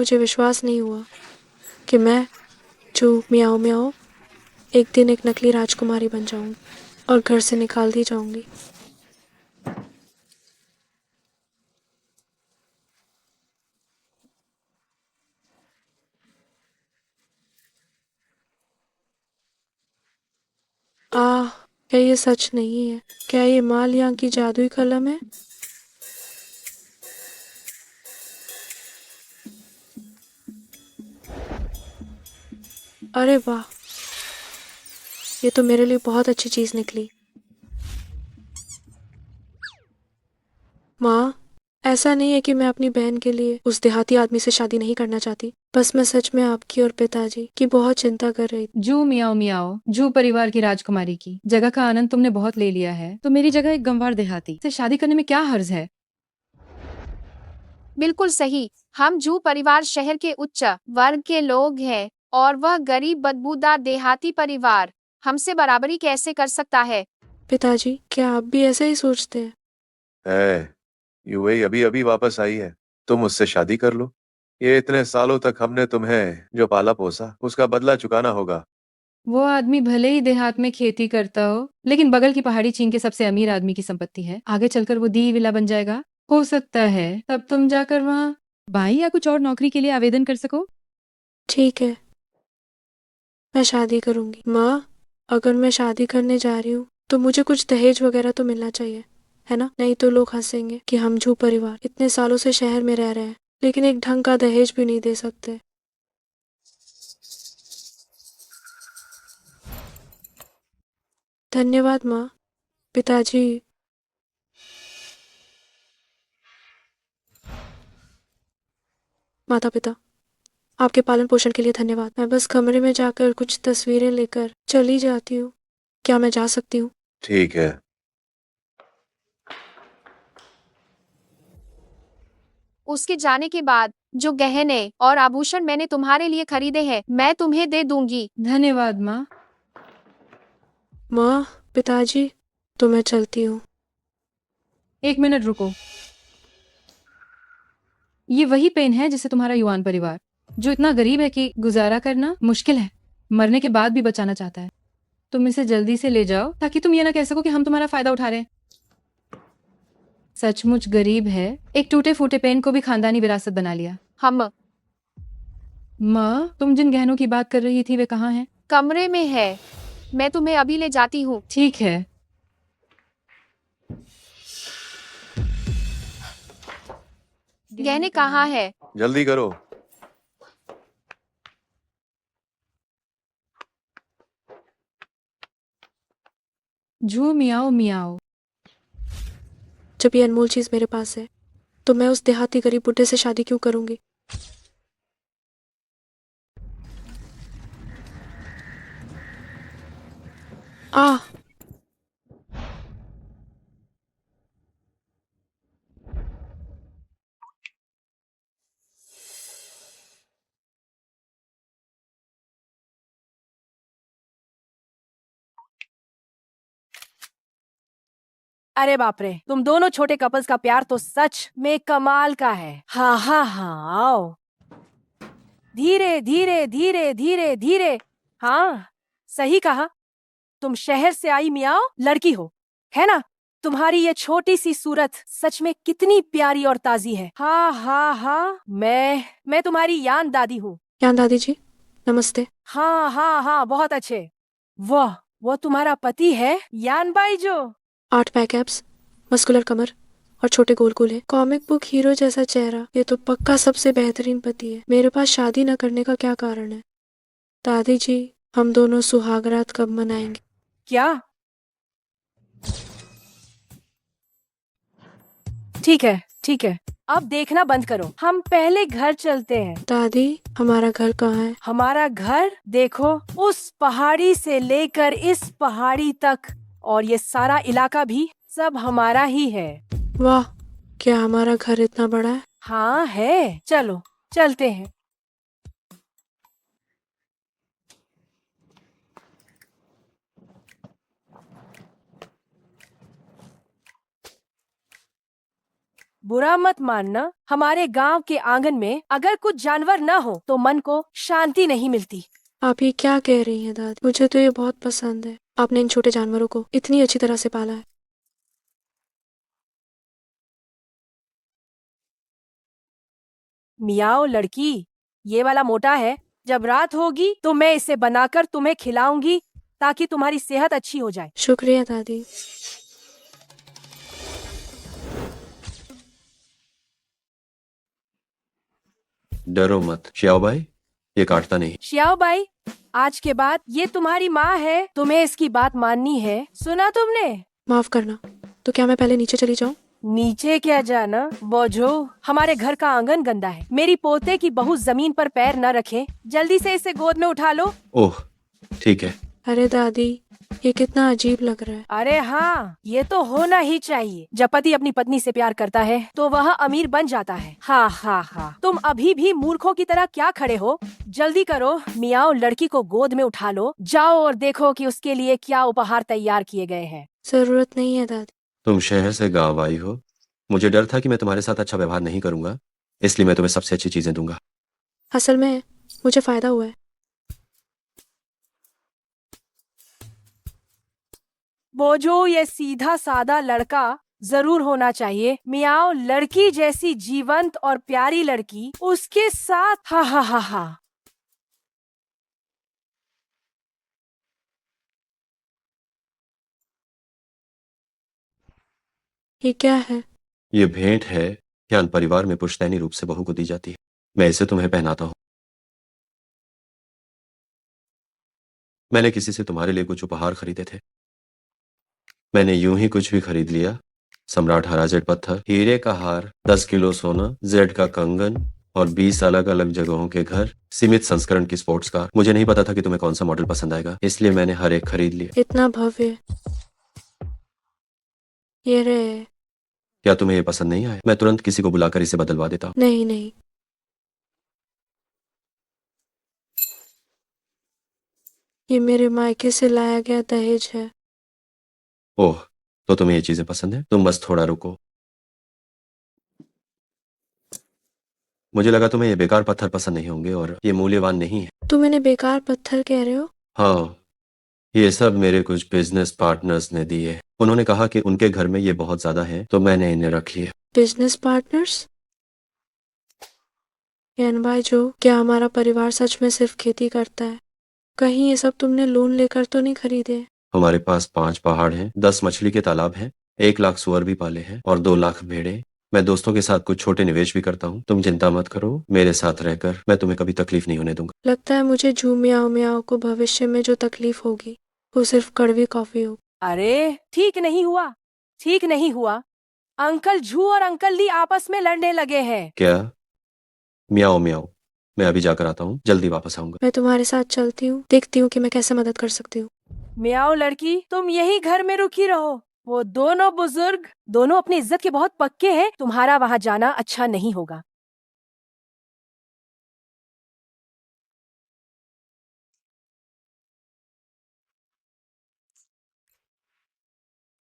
मुझे विश्वास नहीं हुआ कि मैं जो म्याओ म्याओ एक दिन एक नकली राजकुमारी बन जाऊंगी और घर से निकाल दी जाऊंगी। आह, क्या ये सच नहीं है? क्या ये मालिया की जादुई कलम है? अरे वाह, ये तो मेरे लिए बहुत अच्छी चीज निकली। माँ, ऐसा नहीं है कि मैं अपनी बहन के लिए उस देहाती आदमी से शादी नहीं करना चाहती। बस मैं सच में आपकी और पिताजी की बहुत चिंता कर रही थी। जू मियाओ मियाओ, जू परिवार की राजकुमारी की जगह का आनंद तुमने बहुत ले लिया है, तो मेरी जगह एक गंवार देहाती से शादी करने में क्या हर्ज है? बिल्कुल सही। हम जू परिवार शहर के उच्च वर्ग के लोग हैं और वह गरीब बदबूदार देहाती परिवार हमसे बराबरी कैसे कर सकता है? पिताजी, क्या आप भी ऐसे ही सोचते हैं? है, यूएई अभी अभी वापस आई है। तुम उससे शादी कर लो। ये इतने सालों तक हमने तुम्हें जो पाला पोसा उसका बदला चुकाना होगा। वो आदमी भले ही देहात में खेती करता हो, लेकिन बगल की पहाड़ी चीन के सबसे अमीर आदमी की संपत्ति है। आगे चलकर वो दी विला बन जाएगा। हो सकता है तब तुम जाकर वहाँ बाई या कुछ और नौकरी के लिए आवेदन कर सको। ठीक है, मैं शादी करूंगी। माँ, अगर मैं शादी करने जा रही हूँ तो मुझे कुछ दहेज वगैरह तो मिलना चाहिए, है ना? नहीं तो लोग हंसेंगे कि हम झू परिवार इतने सालों से शहर में रह रहे हैं लेकिन एक ढंग का दहेज भी नहीं दे सकते। धन्यवाद माँ। पिताजी, माता पिता, आपके पालन पोषण के लिए धन्यवाद। मैं बस कमरे में जाकर कुछ तस्वीरें लेकर चली जाती हूँ। क्या मैं जा सकती हूँ? ठीक है। उसके जाने के बाद जो गहने और आभूषण मैंने तुम्हारे लिए खरीदे हैं मैं तुम्हें दे दूंगी। धन्यवाद माँ। माँ, पिताजी, तो मैं चलती हूँ। एक मिनट रुको। ये वही पेन है जिसे तुम्हारा युवान परिवार, जो इतना गरीब है कि गुजारा करना मुश्किल है, मरने के बाद भी बचाना चाहता है। तुम इसे जल्दी से ले जाओ ताकि तुम ये ना कह सको कि हम तुम्हारा फायदा उठा रहे हैं। सचमुच गरीब है। एक टूटे फूटे पेन को भी खानदानी विरासत बना लिया। हम माँ, तुम जिन गहनों की बात कर रही थी वे कहाँ हैं? कमरे में है। मैं तुम्हें अभी ले जाती हूँ। ठीक है। गहने कहाँ है? जल्दी करो। झू मियाओ मियाओ। जब ये अनमोल चीज मेरे पास है तो मैं उस देहाती गरीब बुड्ढे से शादी क्यों करूंगी? आह, अरे बाप रे, तुम दोनों छोटे कपल्स का प्यार तो सच में कमाल का है। हाँ हाँ हाँ, आओ। धीरे धीरे धीरे धीरे धीरे। हाँ, सही कहा। तुम शहर से आई मियाओ लड़की हो, है ना? तुम्हारी ये छोटी सी सूरत सच में कितनी प्यारी और ताजी है। हाँ हाँ हाँ, मैं तुम्हारी यान दादी हूँ। यान दादी जी, नमस्ते। हाँ हाँ हाँ, बहुत अच्छे। वाह, वो तुम्हारा पति है यान बाई जो। 8 पैक एब्स, मस्कुलर कमर और छोटे गोल कूल्हे, कॉमिक बुक हीरो जैसा चेहरा। ये तो पक्का सबसे बेहतरीन पति है। मेरे पास शादी न करने का क्या कारण है? दादी जी, हम दोनों सुहागरात कब मनाएंगे? क्या? ठीक है ठीक है, अब देखना बंद करो, हम पहले घर चलते हैं। दादी, हमारा घर कहाँ है? हमारा घर देखो, उस पहाड़ी से लेकर इस पहाड़ी तक, और ये सारा इलाका भी सब हमारा ही है। वाह, क्या हमारा घर इतना बड़ा है? हाँ है, चलो चलते हैं। बुरा मत मानना, हमारे गांव के आंगन में अगर कुछ जानवर न हो तो मन को शांति नहीं मिलती। आप ये क्या कह रही हैं दादी? मुझे तो ये बहुत पसंद है। आपने इन छोटे जानवरों को इतनी अच्छी तरह से पाला है। मियाओ लड़की, ये वाला मोटा है। जब रात होगी तो मैं इसे बनाकर तुम्हें खिलाऊंगी ताकि तुम्हारी सेहत अच्छी हो जाए। शुक्रिया दादी। डरो मत श्याओ भाई, ये काटता नहीं। श्याओ बाई, आज के बाद ये तुम्हारी माँ है, तुम्हें इसकी बात माननी है। सुना तुमने? माफ करना, तो क्या मैं पहले नीचे चली जाऊं? नीचे क्या जाना बोझो, हमारे घर का आंगन गंदा है। मेरी पोते की बहू जमीन पर पैर न रखे। जल्दी से इसे गोद में उठा लो। ओह ठीक है। अरे दादी, ये कितना अजीब लग रहा है। अरे हाँ, ये तो होना ही चाहिए। जब पति अपनी पत्नी से प्यार करता है तो वह अमीर बन जाता है। हाँ हाँ हाँ, तुम अभी भी मूर्खों की तरह क्या खड़े हो? जल्दी करो, मियाओ लड़की को गोद में उठा लो। जाओ और देखो कि उसके लिए क्या उपहार तैयार किए गए हैं। जरूरत नहीं है दादी। तुम शहर से गांव आई हो, मुझे डर था कि मैं तुम्हारे साथ अच्छा व्यवहार नहीं करूंगा, इसलिए मैं तुम्हें सबसे अच्छी चीजें दूंगा। असल में मुझे फायदा हुआ है। बोझो, ये सीधा सादा लड़का जरूर होना चाहिए। मियाओ लड़की जैसी जीवंत और प्यारी लड़की उसके साथ। हा हा हा हा। ये क्या है? ये भेंट है, ख्याल परिवार में पुश्तैनी रूप से बहू को दी जाती है। मैं इसे तुम्हें पहनाता हूँ। मैंने किसी से तुम्हारे लिए कुछ उपहार खरीदे थे। मैंने यूं ही कुछ भी खरीद लिया। सम्राट हराजेट पत्थर, हीरे का हार, 10 किलो सोना, जेड का कंगन और 20 अलग अलग जगहों के घर, सीमित संस्करण की स्पोर्ट्स कार। मुझे नहीं पता था कि तुम्हें कौन सा मॉडल पसंद आएगा, इसलिए मैंने हर एक खरीद लिया। इतना भव्य। ये रहे। क्या तुम्हें ये पसंद नहीं आया? मैं तुरंत किसी को बुलाकर इसे बदलवा देता हूँ। नहीं नहीं, ये मेरे मायके से लाया गया दहेज है। ओह, तो तुम्हें ये चीजें पसंद है? तुम बस थोड़ा रुको। मुझे लगा तुम्हें ये बेकार पत्थर पसंद नहीं होंगे और ये मूल्यवान नहीं है। तुम इन्हें बेकार पत्थर कह रहे हो? हाँ, ये सब मेरे कुछ बिजनेस पार्टनर्स ने दिए। उन्होंने कहा कि उनके घर में ये बहुत ज्यादा है, तो मैंने इन्हें रख लिया। Business partners? यान भाई, जो क्या हमारा परिवार सच में सिर्फ खेती करता है? कहीं ये सब तुमने लोन लेकर तो नहीं खरीदे? हमारे पास 5 पहाड़ हैं, 10 मछली के तालाब हैं, 1 लाख सुअर भी पाले हैं और 2 लाख भेड़े। मैं दोस्तों के साथ कुछ छोटे निवेश भी करता हूँ। तुम चिंता मत करो, मेरे साथ रहकर मैं तुम्हें कभी तकलीफ नहीं होने दूंगा। लगता है मुझे झू मियाओ मियाओ को भविष्य में जो तकलीफ होगी वो सिर्फ कड़वी कॉफी होगी। अरे ठीक नहीं हुआ, ठीक नहीं हुआ। अंकल झू और अंकल ली आपस में लड़ने लगे हैं। क्या? मियाओ मियाओ, मैं अभी जाकर आता हूँ, जल्दी वापस आऊंगा। मैं तुम्हारे साथ चलती हूँ, देखती हूँ कि मैं कैसे मदद कर सकती हूँ। मियाओ लड़की, तुम यही घर में रुकी रहो। वो दोनों बुजुर्ग दोनों अपनी इज्जत के बहुत पक्के हैं। तुम्हारा वहां जाना अच्छा नहीं होगा।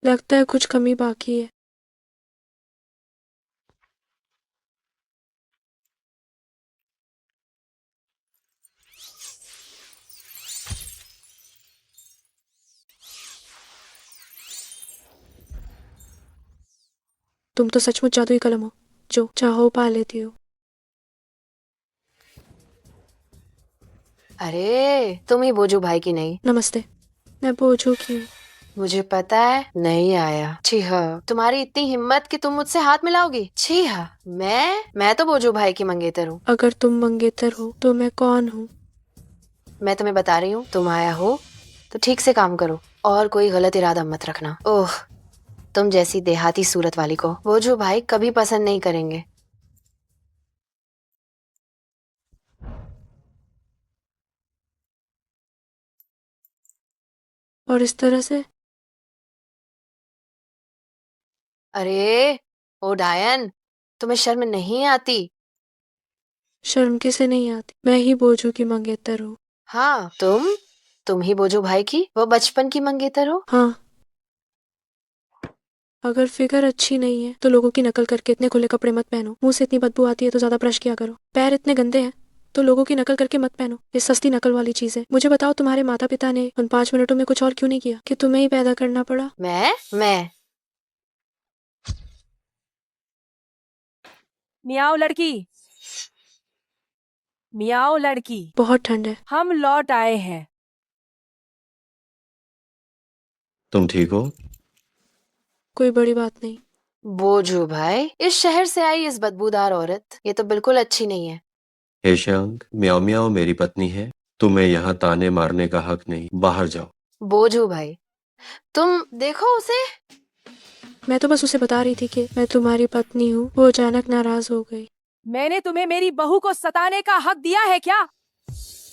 लगता है कुछ कमी बाकी है। तुम तो सचमुच जादुई कलम हो, जो चाहो पा लेती हो। अरे तुम ही बोझू भाई की नहीं? नमस्ते, मैं बोझू की हूँ। मुझे पता है नहीं आया। छी हाँ, तुम्हारी इतनी हिम्मत कि तुम मुझसे हाथ मिलाओगी? छी हाँ, मैं तो बोझू भाई की मंगेतर हूँ। अगर तुम मंगेतर हो तो मैं कौन हूँ? मैं तुम्हें बता रही हूँ, तुम आया हो तो ठीक से काम करो और कोई गलत इरादा मत रखना। ओह, तुम जैसी देहाती सूरत वाली को बोझू भाई कभी पसंद नहीं करेंगे। और इस तरह से? अरे ओ डायन, तुम्हें शर्म नहीं आती? शर्म किसे नहीं आती? मैं ही बोझू की मंगेतर हूँ। हाँ, तुम ही बोझू भाई की वो बचपन की मंगेतर हो। हाँ, अगर फिगर अच्छी नहीं है तो लोगों की नकल करके इतने खुले कपड़े मत पहनो। मुंह से इतनी बदबू आती है तो ज्यादा ब्रश किया करो। पैर इतने गंदे हैं तो लोगों की नकल करके मत पहनो। ये सस्ती नकल वाली चीज है। मुझे बताओ, तुम्हारे माता पिता ने उन 5 मिनटों में कुछ और क्यों नहीं किया कि तुम्हें ही पैदा करना पड़ा? मैं मियाओ लड़की, मियाओ लड़की, बहुत ठंड है। हम लौट आए हैं। तुम ठीक हो? कोई बड़ी बात नहीं। बोझू भाई, इस शहर से आई इस बदबूदार औरत, ये तो बिल्कुल अच्छी नहीं है। हे श्यांग, म्याओ म्याओ मेरी पत्नी है। तुम्हें यहाँ ताने मारने का हक नहीं। बाहर जाओ। बोझू भाई, तुम देखो उसे। मैं तो बस उसे बता रही थी कि मैं तुम्हारी पत्नी हूँ। वो अचानक नाराज हो गई। मैंने तुम्हें मेरी बहू को सताने का हक दिया है क्या?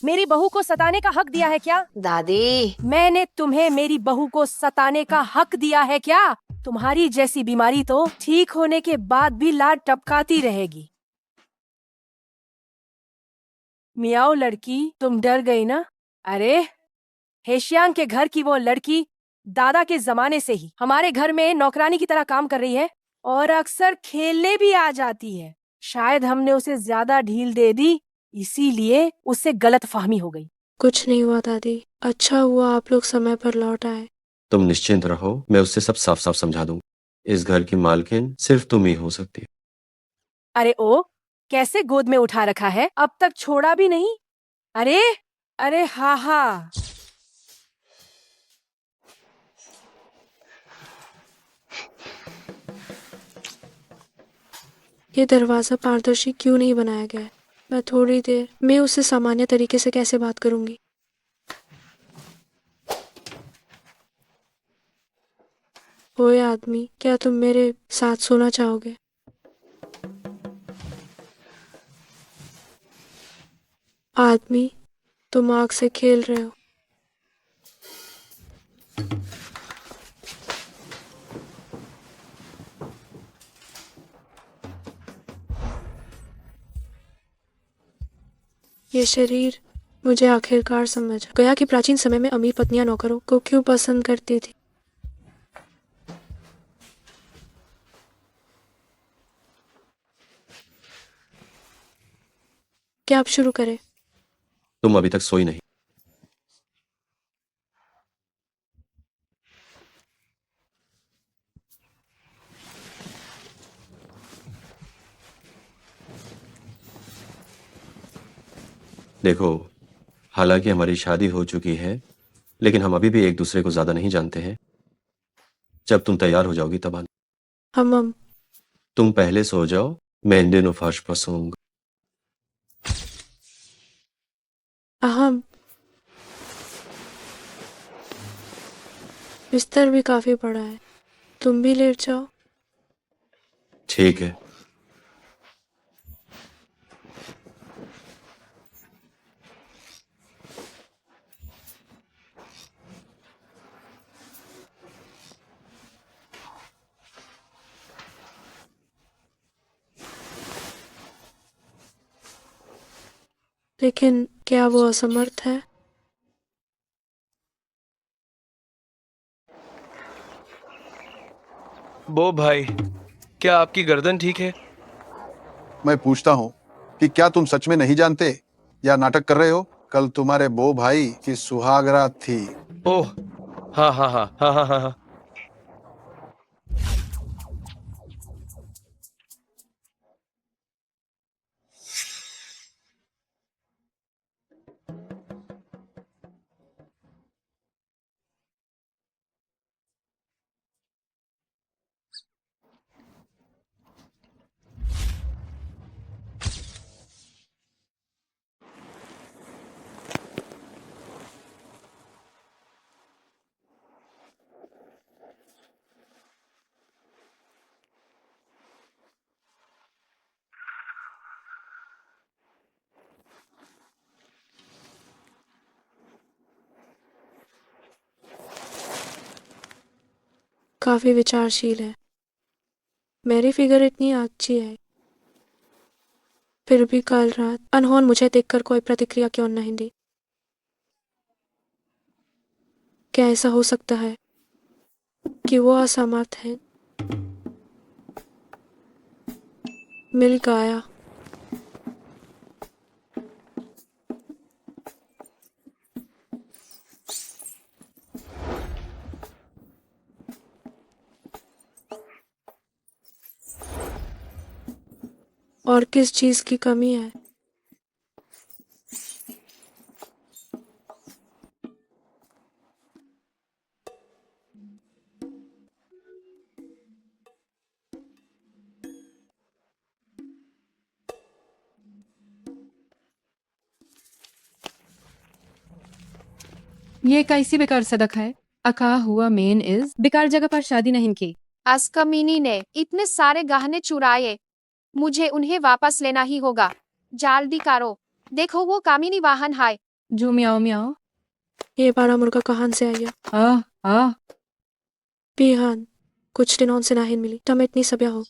मेरी बहू को सताने का हक दिया है क्या? दादी, मैंने तुम्हें मेरी बहू को सताने का हक दिया है क्या? तुम्हारी जैसी बीमारी तो ठीक होने के बाद भी लाड टपकाती रहेगी। मियाओ लड़की, तुम डर गई ना? अरे, हेशियांग के घर की वो लड़की दादा के जमाने से ही हमारे घर में नौकरानी की तरह काम कर रही है और अक्सर खेलने भी आ जाती है। शायद हमने उसे ज्यादा ढील दे दी, इसीलिए उससे गलत फहमी हो गई। कुछ नहीं हुआ दादी। अच्छा हुआ आप लोग समय पर लौट आए। तुम निश्चिंत रहो, मैं उससे सब साफ साफ समझा दूंगा। इस घर की मालकिन सिर्फ तुम ही हो सकती है। अरे ओ, कैसे गोद में उठा रखा है, अब तक छोड़ा भी नहीं। अरे अरे, हा हा। ये दरवाजा पारदर्शी क्यों नहीं बनाया गया है? मैं थोड़ी देर में उससे सामान्य तरीके से कैसे बात करूंगी? ओए आदमी, क्या तुम मेरे साथ सोना चाहोगे? आदमी, तुम आग से खेल रहे हो। ये शरीर मुझे आखिरकार समझ गया कि प्राचीन समय में अमीर पत्नियां नौकरों को क्यों पसंद करती थी। क्या आप शुरू करें? तुम अभी तक सोई नहीं। देखो, हालांकि हमारी शादी हो चुकी है, लेकिन हम अभी भी एक दूसरे को ज्यादा नहीं जानते हैं। जब तुम तैयार हो जाओगी तब आना। हम तुम पहले सो जाओ, मैं इन दिनों फर्श पर सोऊंगा। अहम बिस्तर भी काफी बड़ा है। तुम भी लेट जाओ। ठीक है। लेकिन क्या वो असमर्थ है? बो भाई, क्या आपकी गर्दन ठीक है? मैं पूछता हूँ कि क्या तुम सच में नहीं जानते या नाटक कर रहे हो? कल तुम्हारे बो भाई की सुहागरात थी। ओह, हाँ हाँ हाँ हाँ हाँ हाँ हाँ। काफी विचारशील है। मेरी फिगर इतनी अच्छी है, फिर भी कल रात अनहोन मुझे देखकर कोई प्रतिक्रिया क्यों नहीं दी? क्या ऐसा हो सकता है कि वो असमर्थ है मिल्क आया। और किस चीज की कमी है? ये कैसी बेकार सदक है। अका हुआ मेन इज बेकार जगह पर शादी नहीं की। अस्कमिनी ने इतने सारे गहने चुराए, मुझे उन्हें वापस लेना ही होगा। जल्दी करो, देखो वो कामिनी वाहन है। जो म्याओ म्याओ। ये बारह मुर्गा कहाँ से आया? आ आ पीहान कुछ दिनों से नहीं मिली। तब इतनी सब्या हो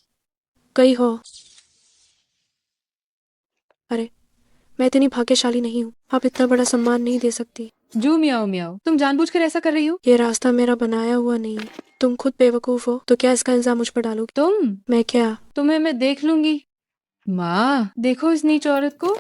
गई हो। अरे मैं इतनी भाग्यशाली नहीं हूँ। आप इतना बड़ा सम्मान नहीं दे सकती। जो म्याओ म्याओ, तुम जानबूझकर ऐसा कर रही हो। ये रास्ता मेरा बनाया हुआ नहीं है। तुम खुद बेवकूफ हो तो क्या इसका इल्जाम मुझ पर डालोगी? तुम मैं क्या? तुम्हें मैं देख लूंगी। माँ देखो इस नीच औरत को।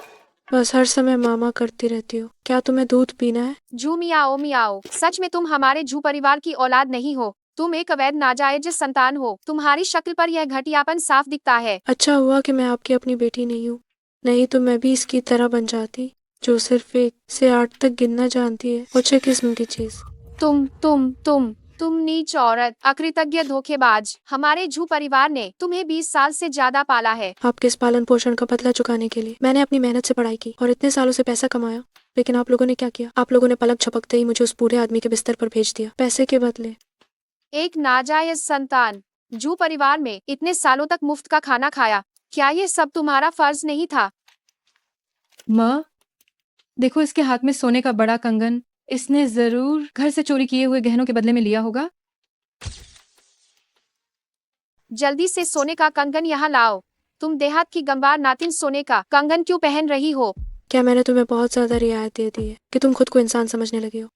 बस हर समय मामा करती रहती हो। क्या तुम्हें दूध पीना है? जू मियाओ मियाओ, सच में तुम हमारे जू परिवार की औलाद नहीं हो। तुम एक अवैध नाजायज संतान हो। तुम्हारी शक्ल पर यह घटियापन साफ दिखता है। अच्छा हुआ कि मैं आपकी अपनी बेटी नहीं हूँ, नहीं तो मैं भी इसकी तरह बन जाती जो सिर्फ 1 से 8 तक गिनना जानती है। ऊंचे किस्म की चीज। तुम नीच औरत, अकृतज्ञ धोखेबाज। हमारे जू परिवार ने तुम्हें 20 साल से ज्यादा पाला है। आपके इस पालन पोषण का बदला चुकाने के लिए मैंने अपनी मेहनत से पढ़ाई की और इतने सालों से पैसा कमाया। लेकिन आप लोगों ने क्या किया? आप लोगों ने पलक झपकते ही मुझे उस बूढ़े आदमी के बिस्तर पर भेज दिया, पैसे के बदले। एक नाजायज संतान, जू परिवार में इतने सालों तक मुफ्त का खाना खाया। क्या ये सब तुम्हारा फर्ज नहीं था? माँ देखो इसके हाथ में सोने का बड़ा कंगन। इसने जरूर घर से चोरी किए हुए गहनों के बदले में लिया होगा। जल्दी से सोने का कंगन यहाँ लाओ। तुम देहात की गंवार नातिन सोने का कंगन क्यों पहन रही हो? क्या मैंने तुम्हें बहुत ज्यादा रियायत दे दी है कि तुम खुद को इंसान समझने लगे हो?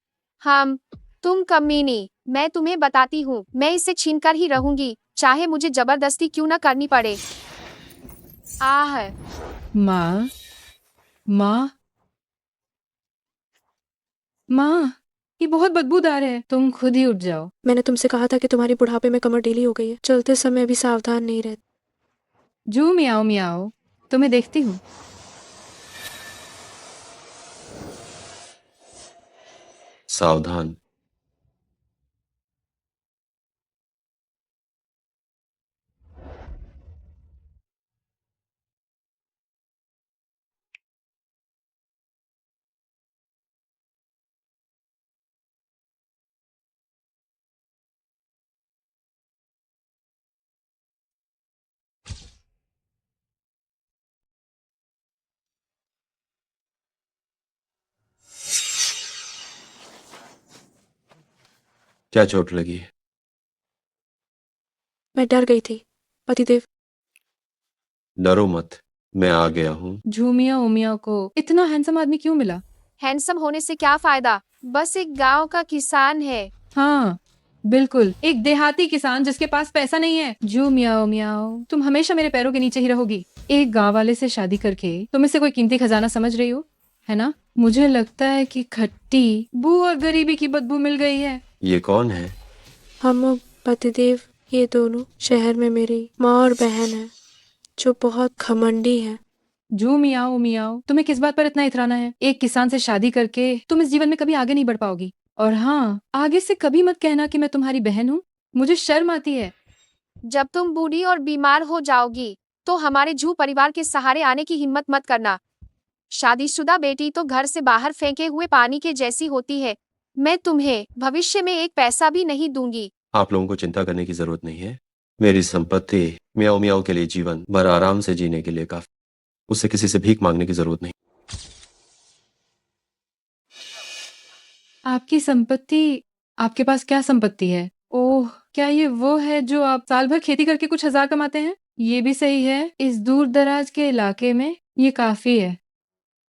तुम कमीनी, मैं तुम्हें बताती हूँ, मैं इसे छीनकर ही रहूंगी, चाहे मुझे जबरदस्ती क्यों न करनी पड़े। आह, माँ माँ माँ, ये बहुत बदबूदार है। तुम खुद ही उठ जाओ। मैंने तुमसे कहा था कि तुम्हारी बुढ़ापे में कमर ढीली हो गई है। चलते समय भी सावधान नहीं रहते। जू मियाओ मियाओ, तुम्हें देखती हूँ। सावधान। क्या चोट लगी? मैं डर गई थी पतिदेव। डरो मत, मैं आ गया हूँ। झूमिया उमिया को इतना हैंडसम आदमी क्यों मिला? हैंडसम होने से क्या फायदा? बस एक गांव का किसान है। हाँ बिल्कुल, एक देहाती किसान जिसके पास पैसा नहीं है। जू मियाओ मियाओ, तुम हमेशा मेरे पैरों के नीचे ही रहोगी। एक गांव वाले से शादी करके तुम इसे कोई कीमती खजाना समझ रही हो, है ना? मुझे लगता है कि खट्टी बू और गरीबी की बदबू मिल गई है। ये कौन है? हम पतिदेव ये दोनों शहर में मेरी माँ और बहन है जो बहुत घमंडी है। जू मियाओ मियाओ, तुम्हें किस बात पर इतना इतराना है? एक किसान से शादी करके तुम इस जीवन में कभी आगे नहीं बढ़ पाओगी। और हाँ, आगे से कभी मत कहना कि मैं तुम्हारी बहन हूँ। मुझे शर्म आती है। जब तुम बूढ़ी और बीमार हो जाओगी तो हमारे जू परिवार के सहारे आने की हिम्मत मत करना। शादीशुदा बेटी तो घर से बाहर फेंके हुए पानी के जैसी होती है। मैं तुम्हें भविष्य में एक पैसा भी नहीं दूंगी। आप लोगों को चिंता करने की जरूरत नहीं है। मेरी संपत्ति म्याओ म्याओ के लिए जीवन भर आराम से जीने के लिए काफी। उससे किसी से भीख मांगने की जरूरत नहीं। आपकी संपत्ति? आपके पास क्या संपत्ति है? ओह, क्या ये वो है जो आप साल भर खेती करके कुछ हजार कमाते हैं? ये भी सही है, इस दूर दराज के इलाके में ये काफी है।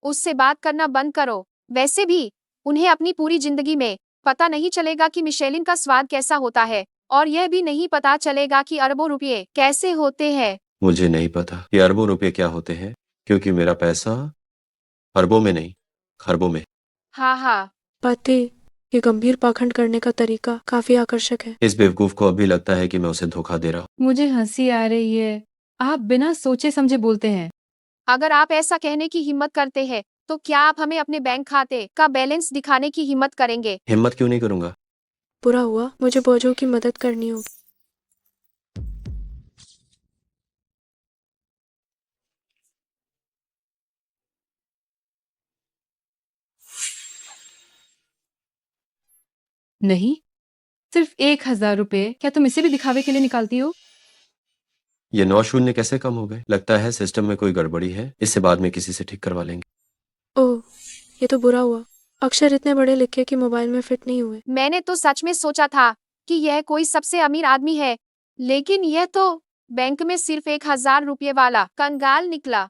उससे बात करना बंद करो। वैसे भी उन्हें अपनी पूरी जिंदगी में पता नहीं चलेगा कि मिशेलिन का स्वाद कैसा होता है। और यह भी नहीं पता चलेगा कि अरबों रुपये कैसे होते हैं। मुझे नहीं पता ये अरबों रुपए क्या होते हैं, क्योंकि मेरा पैसा अरबों में नहीं, खरबों में। हाँ हाँ, पति, ये गंभीर पाखंड करने का तरीका काफी आकर्षक है। इस बेवकूफ को अभी लगता है कि मैं उसे धोखा दे रहा हूँ। मुझे हंसी आ रही है। आप बिना सोचे समझे बोलते हैं। अगर आप ऐसा कहने की हिम्मत करते हैं तो क्या आप हमें अपने बैंक खाते का बैलेंस दिखाने की हिम्मत करेंगे? हिम्मत क्यों नहीं करूंगा? बुरा हुआ, मुझे बोझों की मदद करनी होगी। नहीं, सिर्फ 1,000 रुपए, क्या तुम इसे भी दिखावे के लिए निकालती हो? ये 9 शून्य कैसे कम हो गए? लगता है सिस्टम में कोई गड़बड़ी है, इससे बाद में किसी से ठीक करवा लेंगे। ओह, ये तो बुरा हुआ। अक्षर इतने बड़े लिखे कि मोबाइल में फिट नहीं हुए। मैंने तो सच में सोचा था कि यह कोई सबसे अमीर आदमी है, लेकिन यह तो बैंक में सिर्फ 1,000 रुपये वाला कंगाल निकला।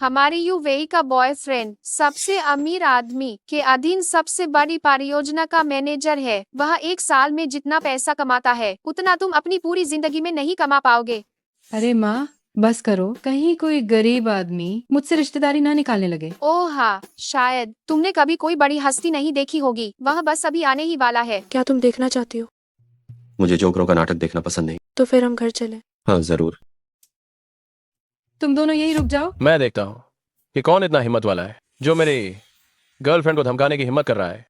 हमारी यूएई का बॉयफ्रेंड सबसे अमीर आदमी के अधीन सबसे बड़ी परियोजना का मैनेजर है। वह एक साल में जितना पैसा कमाता है उतना तुम अपनी पूरी जिंदगी में नहीं कमा पाओगे। अरे माँ, बस करो, कहीं कोई गरीब आदमी मुझसे रिश्तेदारी ना निकालने लगे। ओह हाँ, शायद तुमने कभी कोई बड़ी हस्ती नहीं देखी होगी, वह बस अभी आने ही वाला है। क्या तुम देखना चाहती हो? मुझे जोकरों का नाटक देखना पसंद नहीं। तो फिर हम घर चले। हाँ जरूर। तुम दोनों यही रुक जाओ। मैं देखता हूँ कि कौन इतना हिम्मत वाला है जो मेरी गर्लफ्रेंड को धमकाने की हिम्मत कर रहा है।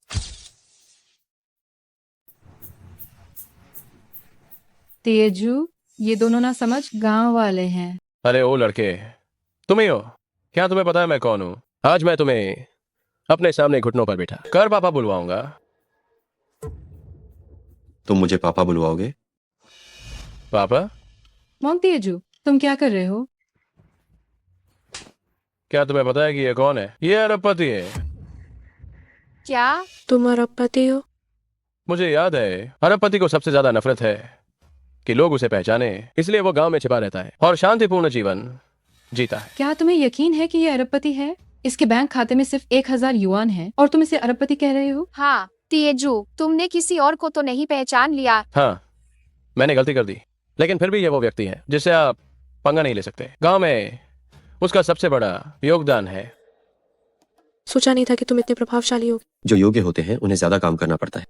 तेजू, ये दोनों ना समझ गांव वाले हैं। अरे ओ लड़के, तुम ही हो क्या? तुम्हें पता है मैं कौन हूँ? आज मैं तुम्हें अपने सामने घुटनों पर बैठा कर पापा बुलवाऊंगा। तुम मुझे पापा बुलवाओगे? पापा? मोंग तेजू, तुम क्या कर रहे हो? क्या तुम्हें पता है कि ये कौन है? ये अरबपति है। क्या? तुम अरबपति हो? मुझे याद है अरबपति को सबसे ज्यादा नफरत है कि लोग उसे पहचाने, इसलिए वो गांव में छिपा रहता है और शांतिपूर्ण जीवन जीता है। क्या तुम्हें यकीन है कि ये अरबपति है? इसके बैंक खाते में सिर्फ 1,000 युआन है और तुम इसे अरबपति कह रहे हो? हाँ तेजू, तुमने किसी और को तो नहीं पहचान लिया? हाँ, मैंने गलती कर दी, लेकिन फिर भी ये वो व्यक्ति है जिससे आप पंगा नहीं ले सकते। गांव में उसका सबसे बड़ा योगदान है। सोचा नहीं था कि तुम इतने प्रभावशाली हो। जो योग्य होते हैं उन्हें ज्यादा काम करना पड़ता है,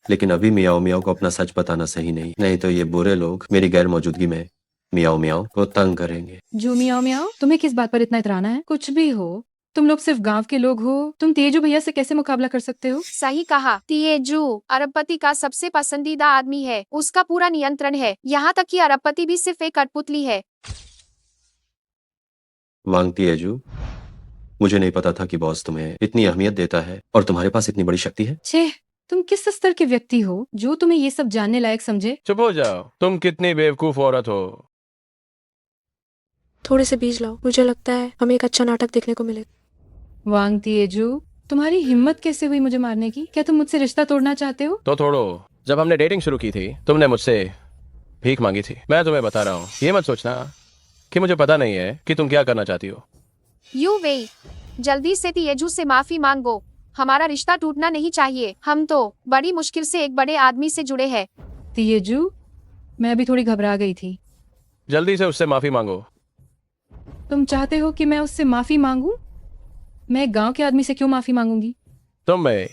लेकिन अभी मियाओ मियाओ को अपना सच बताना सही नहीं तो ये बुरे लोग मेरी गैर मौजूदगी में मियाओ मियाओ को तंग करेंगे। जो मियाओ मियाओ, तुम्हें किस बात पर इतना इतराना है? कुछ भी हो, तुम लोग सिर्फ गांव के लोग हो। तुम तेजू भैया से कैसे मुकाबला कर सकते हो? सही कहा, तेजू अरबपति का सबसे पसंदीदा आदमी है, उसका पूरा नियंत्रण है, यहाँ तक कि अरबपति भी सिर्फ एक कठपुतली है। वांगती एजू, मुझे नहीं पता था कि बॉस तुम्हें इतनी अहमियत देता है और तुम्हारे पास इतनी बड़ी शक्ति है। छे, तुम किस स्तर के व्यक्ति हो जो तुम्हें ये सब जानने लायक समझे? चुप हो जाओ, तुम कितनी बेवकूफ औरत हो। थोड़े से बीज लाओ, मुझे लगता है हमें एक अच्छा नाटक देखने को मिलेगा। वांग तेजू, तुम्हारी हिम्मत कैसे हुई मुझे मारने की? क्या तुम मुझसे रिश्ता तोड़ना चाहते हो? तो थोड़ो, जब हमने डेटिंग शुरू की थी तुमने मुझसे भीख मांगी थी। मैं तुम्हें बता रहा हूँ, ये मत सोचना कि मुझे पता नहीं है कि तुम क्या करना चाहती हो। यूवेई, जल्दी से तेजू से माफी मांगो, हमारा रिश्ता टूटना नहीं चाहिए। हम तो बड़ी मुश्किल से एक बड़े आदमी से जुड़े हैं। तेजू, मैं अभी थोड़ी घबरा गई थी। जल्दी से उससे माफी मांगो। तुम चाहते हो कि मैं उससे माफी मांगू? मैं एक गांव के आदमी से क्यों माफी मांगूंगी? तुम में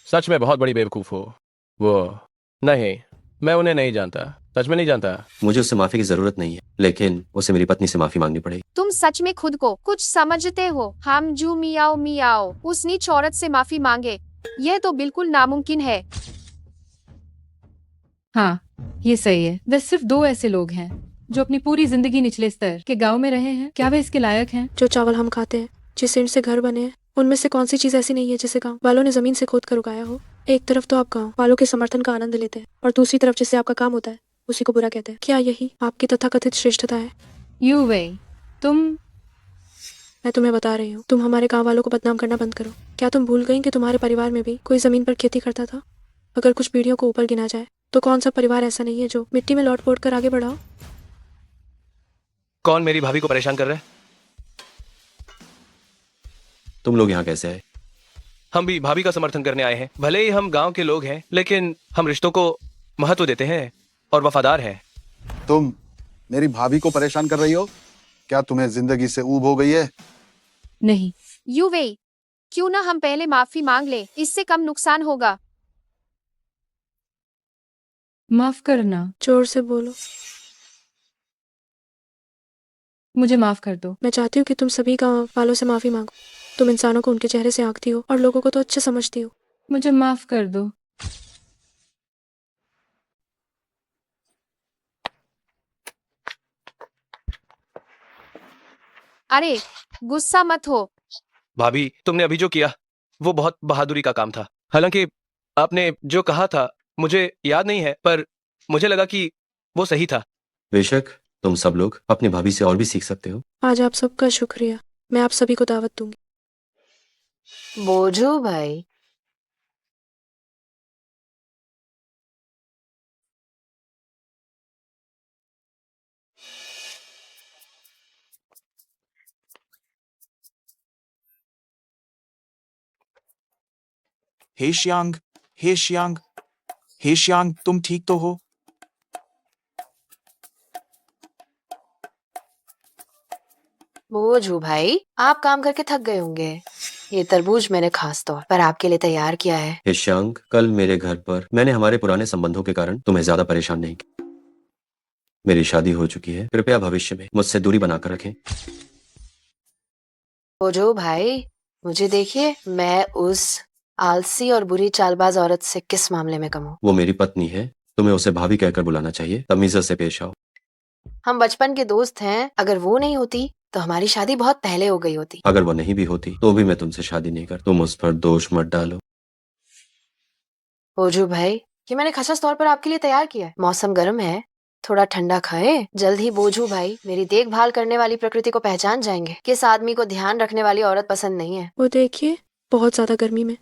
सच में बहुत बड़ी बेवकूफ हो। वो नहीं, मैं उन्हें नहीं जानता, सच में नहीं जानता। मुझे उससे माफी की जरूरत नहीं है, लेकिन उसे मेरी पत्नी से माफी मांगनी पड़ेगी। तुम सच में खुद को कुछ समझते हो? हम जू मियाओ मियाओ उस नीच औरत से माफी मांगे, यह तो बिल्कुल नामुमकिन है। हाँ, ये सही है। वे सिर्फ 2 ऐसे लोग हैं जो अपनी पूरी जिंदगी निचले स्तर के गांव में रहे हैं। क्या वे इसके लायक हैं? जो चावल हम खाते हैं, जिस ईंट से घर बने हैं, उनमें से कौन सी चीज ऐसी नहीं है जिसे गांव वालों ने जमीन से खोद कर उगाया हो? एक तरफ तो आप गांव वालों के समर्थन का आनंद लेते हैं और दूसरी तरफ जिससे आपका काम होता है उसी को बुरा कहते हैं। क्या यही आपकी तथाकथित श्रेष्ठता है? यूवेई, मैं तुम्हें बता रही हूँ, तुम हमारे गांव वालों को बदनाम करना बंद करो। क्या तुम भूल गई कि तुम्हारे परिवार में भी कोई जमीन पर खेती करता था? अगर कुछ पीढ़ियों को ऊपर गिना जाए तो कौन सा परिवार ऐसा नहीं है जो मिट्टी में लौट पोट कर आगे बढ़ाओ? कौन मेरी भाभी को परेशान कर रहा है? तुम लोग यहाँ कैसे आए? हम भी भाभी का समर्थन करने आए हैं। भले ही हम गांव के लोग हैं, लेकिन हम रिश्तों को महत्व देते हैं और वफादार हैं। तुम मेरी भाभी को परेशान कर रही हो? क्या तुम्हें जिंदगी से ऊब हो गई है? नहीं। युवे, क्यों ना हम पहले माफी मांग ले, इससे कम नुकसान होगा। माफ करना। जोर से बोलो। मुझे माफ कर दो। मैं चाहती हूँ कि तुम सभी गाँव वालों से माफी मांगो। तुम इंसानों को उनके चेहरे से आंकती हो और लोगों को तो अच्छे समझती हो। मुझे माफ कर दो। अरे गुस्सा मत हो। भाभी, तुमने अभी जो किया वो बहुत बहादुरी का काम था। हालांकि आपने जो कहा था मुझे याद नहीं है, पर मुझे लगा कि वो सही था। बेशक तुम सब लोग अपनी भाभी से और भी सीख सकते हो। आज आप सबका शुक्रिया। मैं आप सभी को दावत दूंगी। बोझू भाई, हे श्यांग, हे श्यांग, हे श्यांग, तुम ठीक तो हो? बोझू भाई, आप काम करके थक गए होंगे। ये तरबूज मैंने खास तौर पर आपके लिए तैयार किया है। ईशांग, कल मेरे घर पर मैंने हमारे पुराने संबंधों के कारण तुम्हें ज्यादा परेशान नहीं किया। मेरी शादी हो चुकी है, कृपया भविष्य में मुझसे दूरी बनाकर रखें। बोझू भाई, मुझे देखिए, मैं उस आलसी और बुरी चालबाज औरत से किस मामले में कम हूँ? वो मेरी पत्नी है, तुम्हें उसे भाभी कहकर बुलाना चाहिए। तमीज़त से पेश आओ। हम बचपन के दोस्त हैं। अगर वो नहीं होती तो हमारी शादी बहुत पहले हो गई होती। अगर वो नहीं भी होती तो भी मैं तुमसे शादी नहीं कर। तुम उस पर दोष मत डालो। बोझू भाई, ये मैंने खसखस तौर पर आपके लिए तैयार किया है। मौसम गर्म है, थोड़ा ठंडा खाएं। जल्द ही बोझू भाई मेरी देखभाल करने वाली प्रकृति को पहचान जाएंगे। किस आदमी को ध्यान रखने वाली औरत पसंद नहीं है? वो देखिए, बहुत ज्यादा गर्मी में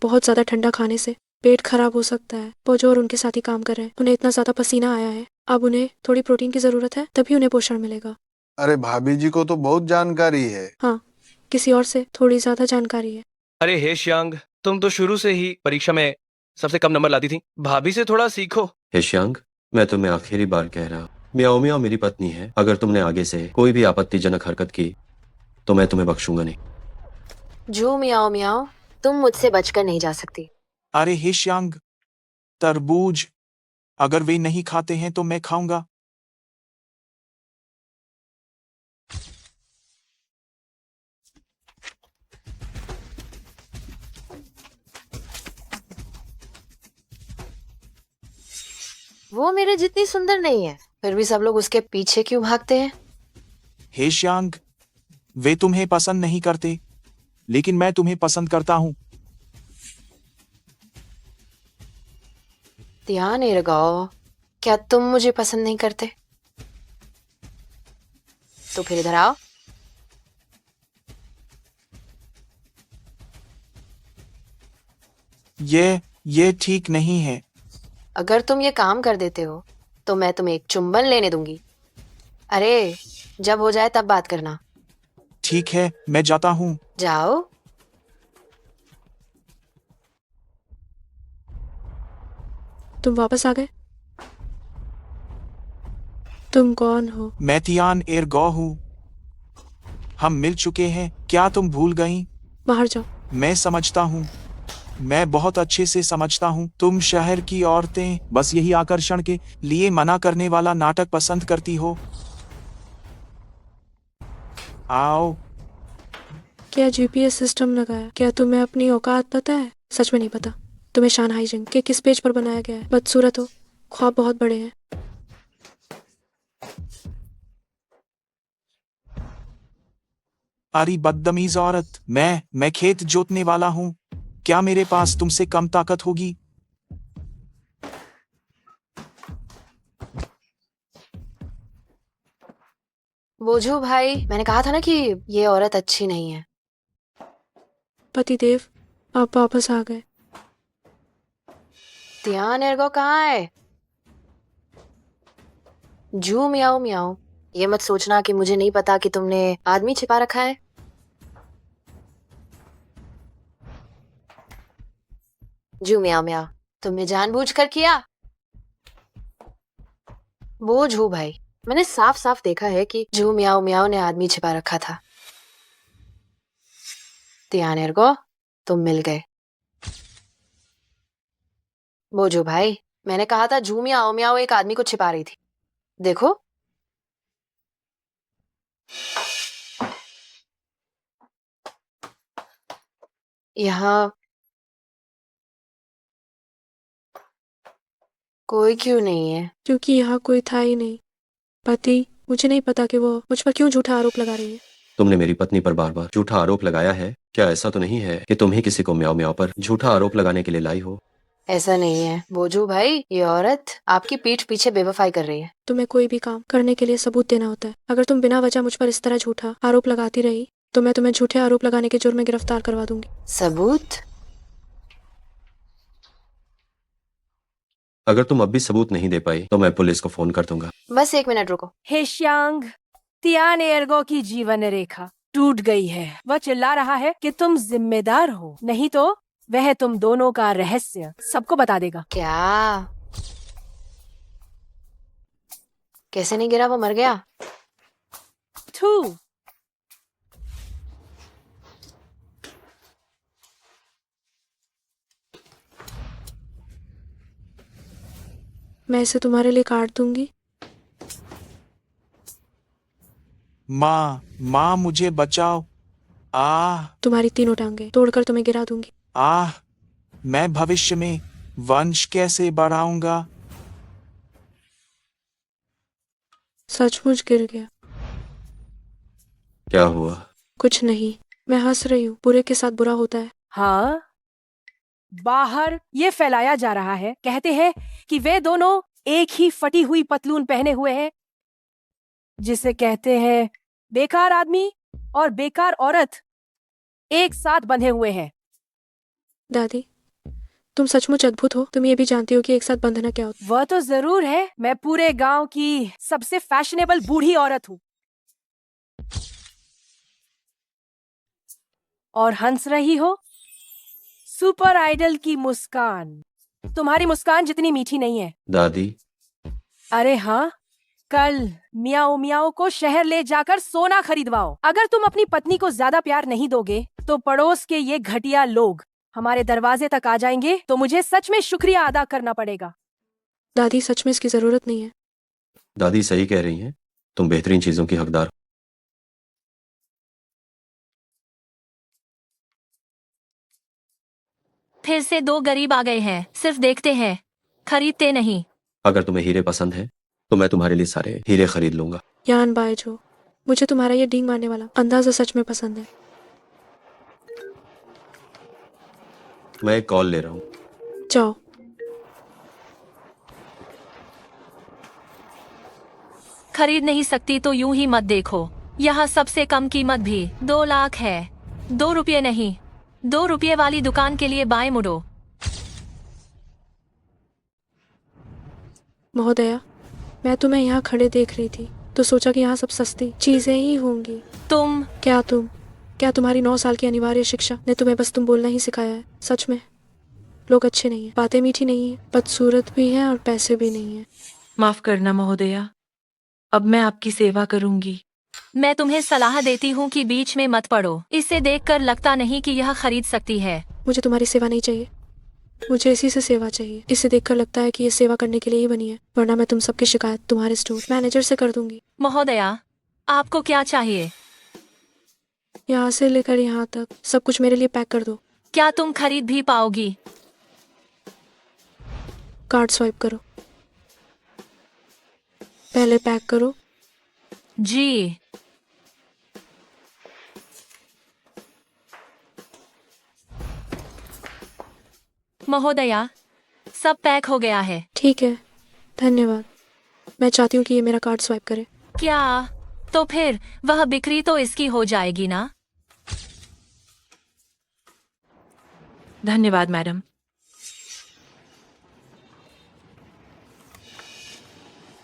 बहुत ज्यादा ठंडा खाने से पेट खराब हो सकता है। पोजो और उनके साथी काम कर रहे हैं, उन्हें इतना ज्यादा पसीना आया है। अब उन्हें थोड़ी प्रोटीन की जरूरत है, तभी उन्हें पोषण मिलेगा। अरे भाभी जी को तो बहुत जानकारी है। हाँ, किसी और से थोड़ी ज्यादा जानकारी है। अरे हे श्यांग, तुम तो शुरू से ही परीक्षा में सबसे कम नंबर लाती थी। भाभी से थोड़ा सीखो। ईशांग, मैं तुम्हें आखिरी बार कह रहा हूँ, म्याओ म्याओ मेरी पत्नी है। अगर तुमने आगे से कोई भी आपत्तिजनक हरकत की तो मैं तुम्हें बख्शूंगा नहीं। जो मियाओ मियाओ, तुम मुझसे बचकर नहीं जा सकती। अरे हे श्यांग, तरबूज, अगर वे नहीं खाते हैं तो मैं खाऊंगा। वो मेरे जितनी सुंदर नहीं है, फिर भी सब लोग उसके पीछे क्यों भागते हैं? हे श्यांग, वे तुम्हें पसंद नहीं करते, लेकिन मैं तुम्हें पसंद करता हूँ। ध्यान लगाओ, क्या तुम मुझे पसंद नहीं करते? तो फिर इधर आओ। ये ठीक नहीं है। अगर तुम ये काम कर देते हो तो मैं तुम्हें एक चुंबन लेने दूंगी। अरे जब हो जाए तब बात करना। ठीक है, मैं जाता हूँ। जाओ। तुम वापस आ गए? तुम कौन हो? मैं तियान एरगो हूँ। हम मिल चुके हैं, क्या तुम भूल गई? बाहर जाओ। मैं समझता हूँ, मैं बहुत अच्छे से समझता हूँ। तुम शहर की औरतें बस यही आकर्षण के लिए मना करने वाला नाटक पसंद करती हो। आओ। क्या जीपीएस सिस्टम लगाया? क्या तुम्हें अपनी औकात पता है? सच में नहीं पता। तुम्हें शानहाई जंग के किस पेज पर बनाया गया है? बदसूरत हो, ख्वाब बहुत बड़े हैं। अरे बदतमीज औरत, मैं खेत जोतने वाला हूँ। क्या मेरे पास तुमसे कम ताकत होगी? बोझू भाई, मैंने कहा था ना कि ये औरत अच्छी नहीं है। पतिदेव, आप वापस आ गए। ध्यान एरगो कहाँ है? जू मियाओ मियाओ, ये मत सोचना कि मुझे नहीं पता कि तुमने आदमी छिपा रखा है। जू मियाओ मियाओ, तुमने जानबूझकर किया? वो जू भाई, मैंने साफ साफ देखा है कि जू मियाओ मियाओ ने आदमी छिपा रखा था। तियानेरगो, तुम मिल गए। बोजू भाई, मैंने कहा था जू मियाओ मियाओ एक आदमी को छिपा रही थी। देखो। यहाँ कोई क्यों नहीं है? क्योंकि यहाँ कोई था ही नहीं। पति, मुझे नहीं पता कि वो मुझ पर क्यों झूठा आरोप लगा रही है। तुमने मेरी पत्नी पर बार बार झूठा आरोप लगाया है। क्या ऐसा तो नहीं है कि तुम ही किसी को म्याओ म्याओ पर झूठा आरोप लगाने के लिए लाई हो? ऐसा नहीं है बोजू भाई, ये औरत आपकी पीठ पीछे बेवफाई कर रही है। तुम्हें कोई भी काम करने के लिए सबूत देना होता है। अगर तुम बिना वजह मुझ पर इस तरह झूठा आरोप लगाती रही तो मैं तुम्हें झूठे आरोप लगाने के जुर्म में गिरफ्तार करवा दूंगी। सबूत? अगर तुम अब भी सबूत नहीं दे पाई तो मैं पुलिस को फोन कर दूंगा। बस 1 मिनट रुको। हेशियांग, तियानेरगो की जीवन रेखा टूट गई है। वह चिल्ला रहा है कि तुम जिम्मेदार हो, नहीं तो वह तुम दोनों का रहस्य सबको बता देगा। क्या? कैसे नहीं गिरा? वो मर गया। थू। मैं इसे तुम्हारे लिए काट दूंगी। माँ मुझे बचाओ। तुम्हारी तीनों टांगे तोड़कर तुम्हें गिरा दूंगी। मैं भविष्य में वंश कैसे बढ़ाऊंगा? सचमुच गिर गया। क्या हुआ? कुछ नहीं, मैं हंस रही हूँ। बुरे के साथ बुरा होता है। हाँ, बाहर ये फैलाया जा रहा है, कहते हैं कि वे दोनों एक ही फटी हुई पतलून पहने हुए हैं, जिसे कहते हैं बेकार आदमी और बेकार औरत एक साथ बंधे हुए हैं। दादी, तुम सचमुच अद्भुत हो। तुम ये भी जानती हो कि एक साथ बंधना क्या होता है। वह तो जरूर है। मैं पूरे गांव की सबसे फैशनेबल बूढ़ी औरत हूँ। और हंस रही हो? सुपर आइडल की मुस्कान। तुम्हारी मुस्कान जितनी मीठी नहीं है। दादी, अरे हाँ, कल मियाओ मियाओ को शहर ले जाकर सोना खरीदवाओ। अगर तुम अपनी पत्नी को ज्यादा प्यार नहीं दोगे तो पड़ोस के ये घटिया लोग हमारे दरवाजे तक आ जाएंगे, तो मुझे सच में शुक्रिया अदा करना पड़ेगा। दादी, सच में इसकी जरूरत नहीं है। दादी सही कह रही हैं। तुम बेहतरीन चीजों की हकदार हो। फिर से 2 गरीब आ गए हैं। सिर्फ देखते हैं, खरीदते नहीं। अगर तुम्हें हीरे पसंद है तो मैं तुम्हारे लिए सारे हीरे खरीद लूंगा। यान बायजो, मुझे तुम्हारा ये डींग मारने वाला अंदाजा सच में पसंद है। मैं एक कॉल ले रहा हूँ। जाओ। खरीद नहीं सकती तो यूं ही मत देखो। यहाँ सबसे कम कीमत भी 2 लाख है। 2 रुपये नहीं। 2 रुपये वाली दुकान के लिए बाएं मुड़ो। महोदया, मैं तुम्हें यहाँ खड़े देख रही थी तो सोचा कि यहाँ सब सस्ती चीजें ही होंगी। क्या तुम्हारी 9 साल की अनिवार्य शिक्षा ने तुम्हें बस तुम बोलना ही सिखाया है? सच में लोग अच्छे नहीं है, बातें मीठी नहीं है, बदसूरत भी है और पैसे भी नहीं है। माफ करना महोदया, अब मैं आपकी सेवा करूंगी। मैं तुम्हें सलाह देती हूँ कि बीच में मत पड़ो। इसे देखकर लगता नहीं कि यह खरीद सकती है। मुझे तुम्हारी सेवा नहीं चाहिए, मुझे इसी से सेवा चाहिए। इसे देखकर लगता है कि ये सेवा करने के लिए ही बनी है, वरना मैं तुम सबकी शिकायत तुम्हारे स्टोर मैनेजर से कर दूंगी। महोदया, आपको क्या चाहिए? यहाँ से लेकर यहाँ तक सब कुछ मेरे लिए पैक कर दो। क्या तुम खरीद भी पाओगी? कार्ड स्वाइप करो। पहले पैक करो। जी। महोदया, सब पैक हो गया है। ठीक है, धन्यवाद। मैं चाहती हूँ कि ये मेरा कार्ड स्वाइप करे। क्या? तो फिर वह बिक्री तो इसकी हो जाएगी ना? धन्यवाद मैडम।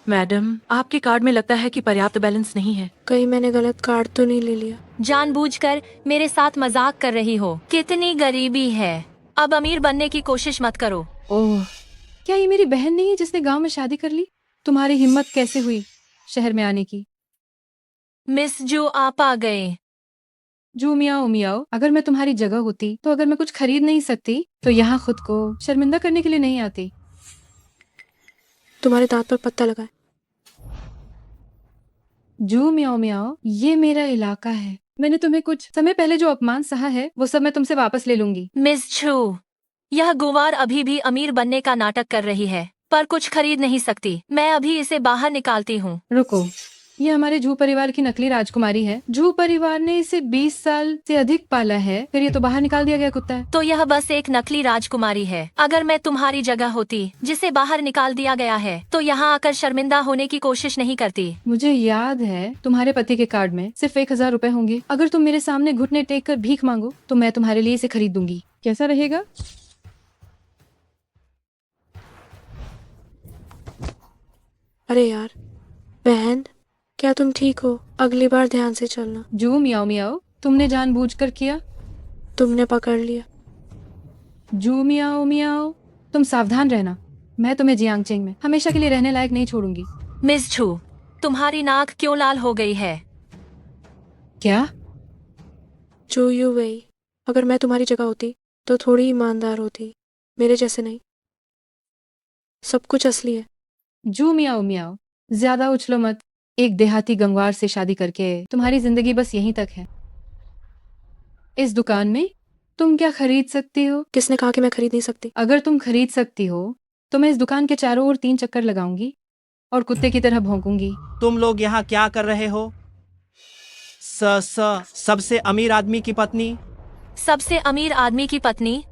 मैडम, आपके कार्ड में लगता है कि पर्याप्त बैलेंस नहीं है। कहीं मैंने गलत कार्ड तो नहीं ले लिया? जानबूझकर मेरे साथ मजाक कर रही हो? कितनी गरीबी है। अब अमीर बनने की कोशिश मत करो। ओह, क्या ये मेरी बहन नहीं है जिसने गांव में शादी कर ली? तुम्हारी हिम्मत कैसे हुई शहर में आने की? मिस जू आप आ गए। जू मियाओ मियाओ, अगर मैं तुम्हारी जगह होती तो अगर मैं कुछ खरीद नहीं सकती तो यहाँ खुद को शर्मिंदा करने के लिए नहीं आती। तुम्हारे दांत पर पत्ता लगा है। जू मियाओ मियाओ, ये मेरा इलाका है। मैंने तुम्हें कुछ समय पहले जो अपमान सहा है वो सब मैं तुमसे वापस ले लूंगी। मिस छू, यह गुवार अभी भी अमीर बनने का नाटक कर रही है पर कुछ खरीद नहीं सकती। मैं अभी इसे बाहर निकालती हूँ। रुको, ये हमारे जू परिवार की नकली राजकुमारी है। जू परिवार ने इसे 20 साल से अधिक पाला है, फिर ये तो बाहर निकाल दिया गया कुत्ता है। तो यह बस एक नकली राजकुमारी है। अगर मैं तुम्हारी जगह होती जिसे बाहर निकाल दिया गया है तो यहाँ आकर शर्मिंदा होने की कोशिश नहीं करती। मुझे याद है तुम्हारे पति के कार्ड में सिर्फ 1000 रुपए होंगे। अगर तुम मेरे सामने घुटने टेक कर भीख मांगो तो मैं तुम्हारे लिए इसे खरीद दूंगी। कैसा रहेगा? अरे यार बहन, क्या तुम ठीक हो? अगली बार ध्यान से चलना। जू मियाओ मियाओ, तुमने जानबूझकर किया। तुमने पकड़ लिया। जू मियाओ मियाओ, तुम सावधान रहना। मैं तुम्हें जियांगचेंग में हमेशा के लिए रहने लायक नहीं छोड़ूंगी। मिस छू, तुम्हारी नाक क्यों लाल हो गई है? क्या? जो यू वही, अगर मैं तुम्हारी जगह होती तो थोड़ी ईमानदार होती, मेरे जैसे नहीं। सब कुछ असली है। जू मियाओ मियाओ, ज्यादा उछलो मत। एक देहाती गंगवार से शादी करके तुम्हारी जिंदगी बस यहीं तक है। इस दुकान में तुम क्या खरीद सकती हो? किसने कहा कि मैं खरीद नहीं सकती? अगर तुम खरीद सकती हो तो मैं इस दुकान के चारों ओर 3 चक्कर लगाऊंगी और कुत्ते की तरह भौंकूंगी। तुम लोग यहाँ क्या कर रहे हो? सबसे अमीर आदमी की पत्नी। सबसे अमीर आदमी की पत्नी?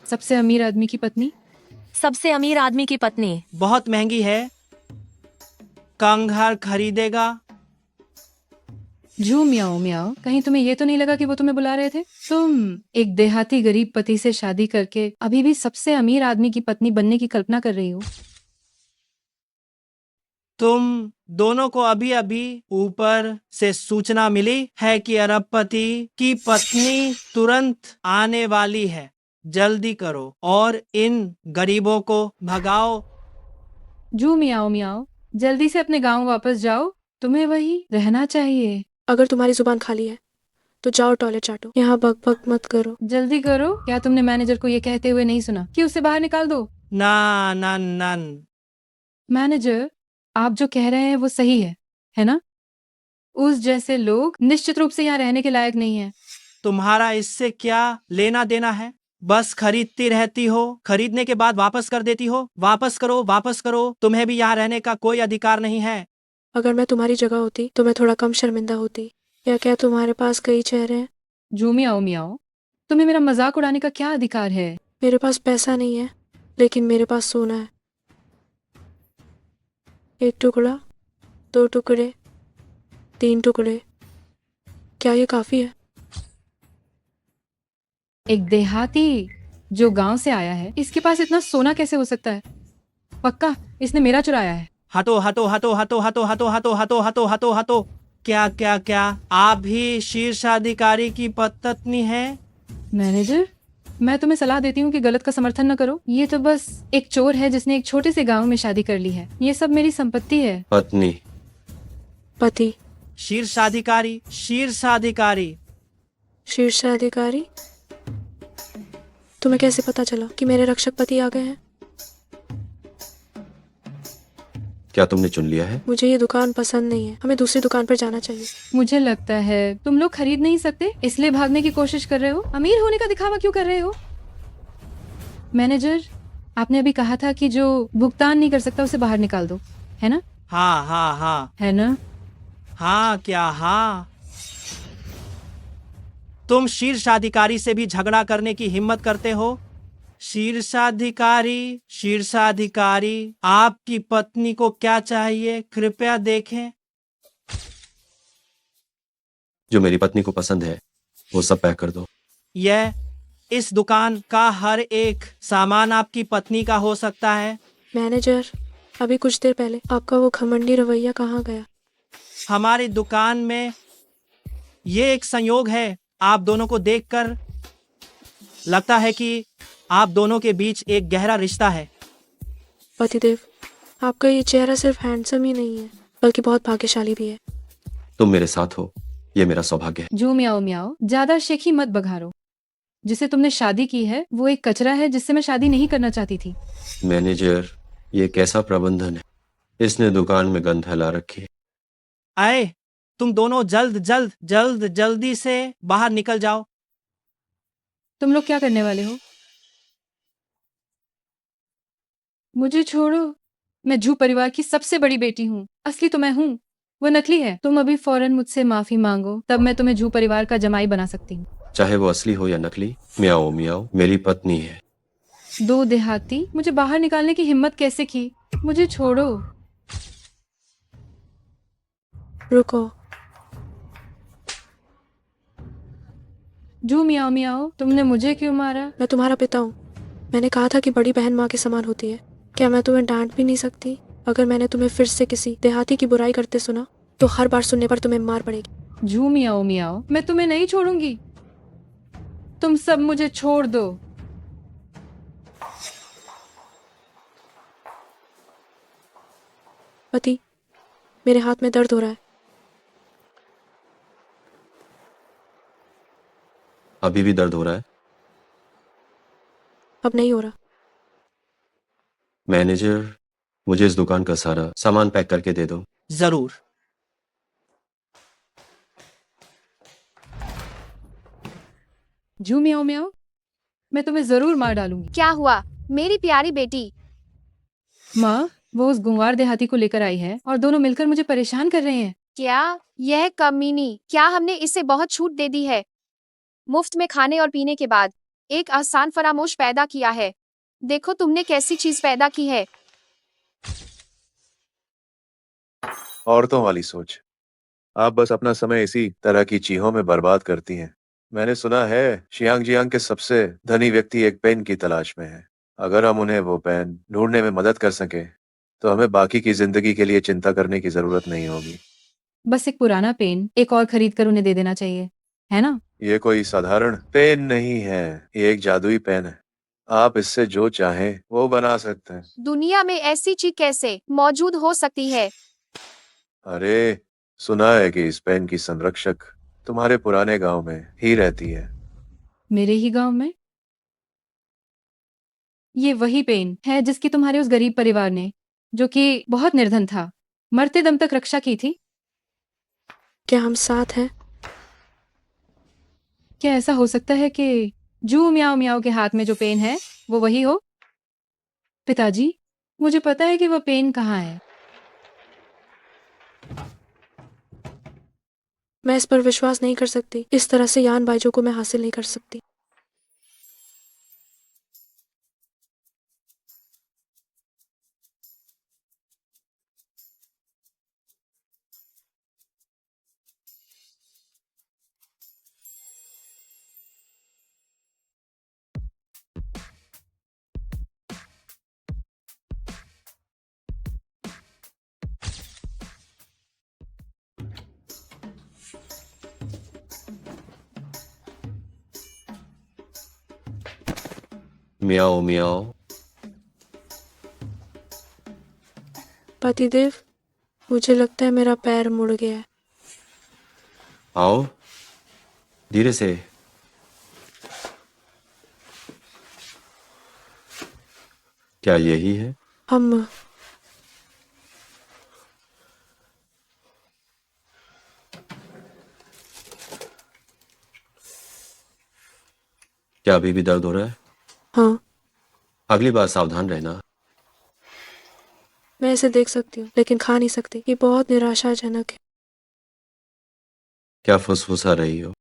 सबसे अमीर आदमी की पत्नी? सबसे अमीर आदमी की पत्नी बहुत महंगी है। कंघर खरीदेगा? जू मियाओ मियाओ, कहीं तुम्हें ये तो नहीं लगा कि वो तुम्हें बुला रहे थे? तुम एक देहाती गरीब पति से शादी करके अभी भी सबसे अमीर आदमी की पत्नी बनने की कल्पना कर रही हो। तुम दोनों को अभी अभी ऊपर से सूचना मिली है कि अरबपति की पत्नी तुरंत आने वाली है। जल्दी करो और इन गरीबों को भगाओ। जू मियाओ मियाओ, जल्दी से अपने गांव वापस जाओ। तुम्हें वही रहना चाहिए। अगर तुम्हारी जुबान खाली है तो जाओ टॉयलेट चाटो। यहाँ बक बक मत करो। जल्दी करो। क्या तुमने मैनेजर को ये कहते हुए नहीं सुना कि उसे बाहर निकाल दो? ना ना ना। मैनेजर, आप जो कह रहे हैं वो सही है ना? उस जैसे लोग निश्चित रूप से यहाँ रहने के लायक नहीं है। तुम्हारा इससे क्या लेना देना है? बस खरीदती रहती हो, खरीदने के बाद वापस कर देती हो। वापस करो, वापस करो। तुम्हें भी यहाँ रहने का कोई अधिकार नहीं है। अगर मैं तुम्हारी जगह होती तो मैं थोड़ा कम शर्मिंदा होती। या क्या तुम्हारे पास कई चेहरे हैं? जू मियाओ मियाओ, तुम्हें मेरा मजाक उड़ाने का क्या अधिकार है? मेरे पास पैसा नहीं है लेकिन मेरे पास सोना है। 1 टुकड़ा, 2 टुकड़े, 3 टुकड़े, क्या ये काफी है? एक देहाती जो गांव से आया है, इसके पास इतना सोना कैसे हो सकता है? पक्का इसने मेरा चुराया है। हटो हटो हटो हटो हटो हटो हटो हटो हटो हटो हटो। क्या क्या क्या आप भी शीर्षाधिकारी की पत्नी है? मैनेजर, मैं तुम्हें सलाह देती हूँ कि गलत का समर्थन न करो। ये तो बस एक चोर है जिसने एक छोटे से गांव में शादी कर ली है। ये सब मेरी संपत्ति है। पत्नी। पति। शीर्षाधिकारी, शीर्षाधिकारी। शीर्षाधिकारी? तुम्हें कैसे पता चला कि मेरे रक्षक पति आ गए हैं? क्या तुमने चुन लिया है? मुझे ये दुकान पसंद नहीं है। हमें दूसरी दुकान पर जाना चाहिए। मुझे लगता है तुम लोग खरीद नहीं सकते इसलिए भागने की कोशिश कर रहे हो। अमीर होने का दिखावा क्यों कर रहे हो? मैनेजर, आपने अभी कहा था कि जो भुगतान नहीं कर सकता उसे बाहर निकाल दो, है ना? हाँ हाँ हाँ। है ना? हाँ क्या हाँ? तुम शीर्षाधिकारी से भी झगड़ा करने की हिम्मत करते हो? शीर्षाधिकारी, शीर्षाधिकारी, आपकी पत्नी को क्या चाहिए कृपया देखें। जो मेरी पत्नी को पसंद है वो सब पैक कर दो। यह इस दुकान का हर एक सामान आपकी पत्नी का हो सकता है। मैनेजर, अभी कुछ देर पहले आपका वो घमंडी रवैया कहाँ गया? हमारी दुकान में ये एक संयोग है। आप दोनों को देखकर लगता है कि आप दोनों के बीच एक गहरा रिश्ता है। पतिदेव, आपका ये चेहरा सिर्फ हैंडसम ही नहीं है बल्कि बहुत भाग्यशाली भी है। तुम मेरे साथ हो, ये मेरा सौभाग्य है। जो म्याओ म्याओ, ज्यादा शेखी मत बघारो। जिससे तुमने शादी की है वो एक कचरा है जिससे मैं शादी नहीं करना चाहती थी। मैनेजर, ये कैसा प्रबंधन है? इसने दुकान में गंध फैला रखी है। आए, तुम दोनों जल्दी से बाहर निकल जाओ। तुम लोग क्या करने वाले हो? मुझे छोड़ो। मैं जू परिवार की सबसे बड़ी बेटी हूँ। असली तो मैं हूँ, वो नकली है। तुम अभी फौरन मुझसे माफी मांगो, तब मैं तुम्हें जू परिवार का जमाई बना सकती हूँ। चाहे वो असली हो या नकली, म्याओ म्याओ मेरी पत्नी है। दो देहाती मुझे बाहर निकालने की हिम्मत कैसे की? मुझे छोड़ो। रुको। जू म्याओ म्याओ, तुमने मुझे क्यों मारा? मैं तुम्हारा पिता हूँ। मैंने कहा था कि बड़ी बहन माँ के समान होती है। क्या मैं तुम्हें डांट भी नहीं सकती? अगर मैंने तुम्हें फिर से किसी देहाती की बुराई करते सुना तो हर बार सुनने पर तुम्हें मार पड़ेगी। जू म्याओ म्याओ, मैं तुम्हें नहीं छोड़ूंगी। तुम सब मुझे छोड़ दो। पति, मेरे हाथ में दर्द हो रहा है। अभी भी दर्द हो रहा है? अब नहीं हो रहा। मैनेजर, मुझे इस दुकान का सारा सामान पैक करके दे दो। जरूर। जू म्याओ म्याओ, मैं तुम्हें जरूर मार डालूंगी। क्या हुआ मेरी प्यारी बेटी? माँ, वो उस गुंवार देहाती को लेकर आई है और दोनों मिलकर मुझे परेशान कर रहे हैं। क्या यह कमीनी, क्या हमने इसे बहुत छूट दे दी है? मुफ्त में खाने और पीने के बाद एक आसान फरामोश पैदा किया है। देखो तुमने कैसी चीज पैदा की है। औरतों वाली सोच। आप बस अपना समय इसी तरह की चीजों में बर्बाद करती हैं। मैंने सुना है शियांग जियांग के सबसे धनी व्यक्ति एक पेन की तलाश में है। अगर हम उन्हें वो पेन ढूंढने में मदद कर सके तो हमें बाकी की जिंदगी के लिए चिंता करने की जरूरत नहीं होगी। बस एक पुराना पेन एक और खरीद कर उन्हें दे देना चाहिए, है ना? ये कोई साधारण पेन नहीं है, ये एक जादुई पेन है। आप इससे जो चाहें वो बना सकते हैं। दुनिया में ऐसी चीज कैसे मौजूद हो सकती है? अरे, सुना है कि इस पेन की संरक्षक तुम्हारे पुराने गांव में ही रहती है। मेरे ही गांव में? ये वही पेन है जिसकी तुम्हारे उस गरीब परिवार ने, जो कि बहुत निर्धन था, मरते दम तक रक्षा की थी। क्या हम साथ हैं? क्या ऐसा हो सकता है कि जू म्याओ म्याओ के हाथ में जो पेन है वो वही हो? पिताजी, मुझे पता है कि वह पेन कहाँ है। मैं इस पर विश्वास नहीं कर सकती। इस तरह से यान बाइजो को मैं हासिल नहीं कर सकती। म्याओ म्याओ। पतिदेव, मुझे लगता है मेरा पैर मुड़ गया है। आओ, धीरे से। क्या यही है? हम क्या अभी भी दर्द हो रहा है? हाँ, अगली बार सावधान रहना। मैं इसे देख सकती हूँ लेकिन खा नहीं सकती। ये बहुत निराशाजनक है। क्या फुसफुसा रही हो?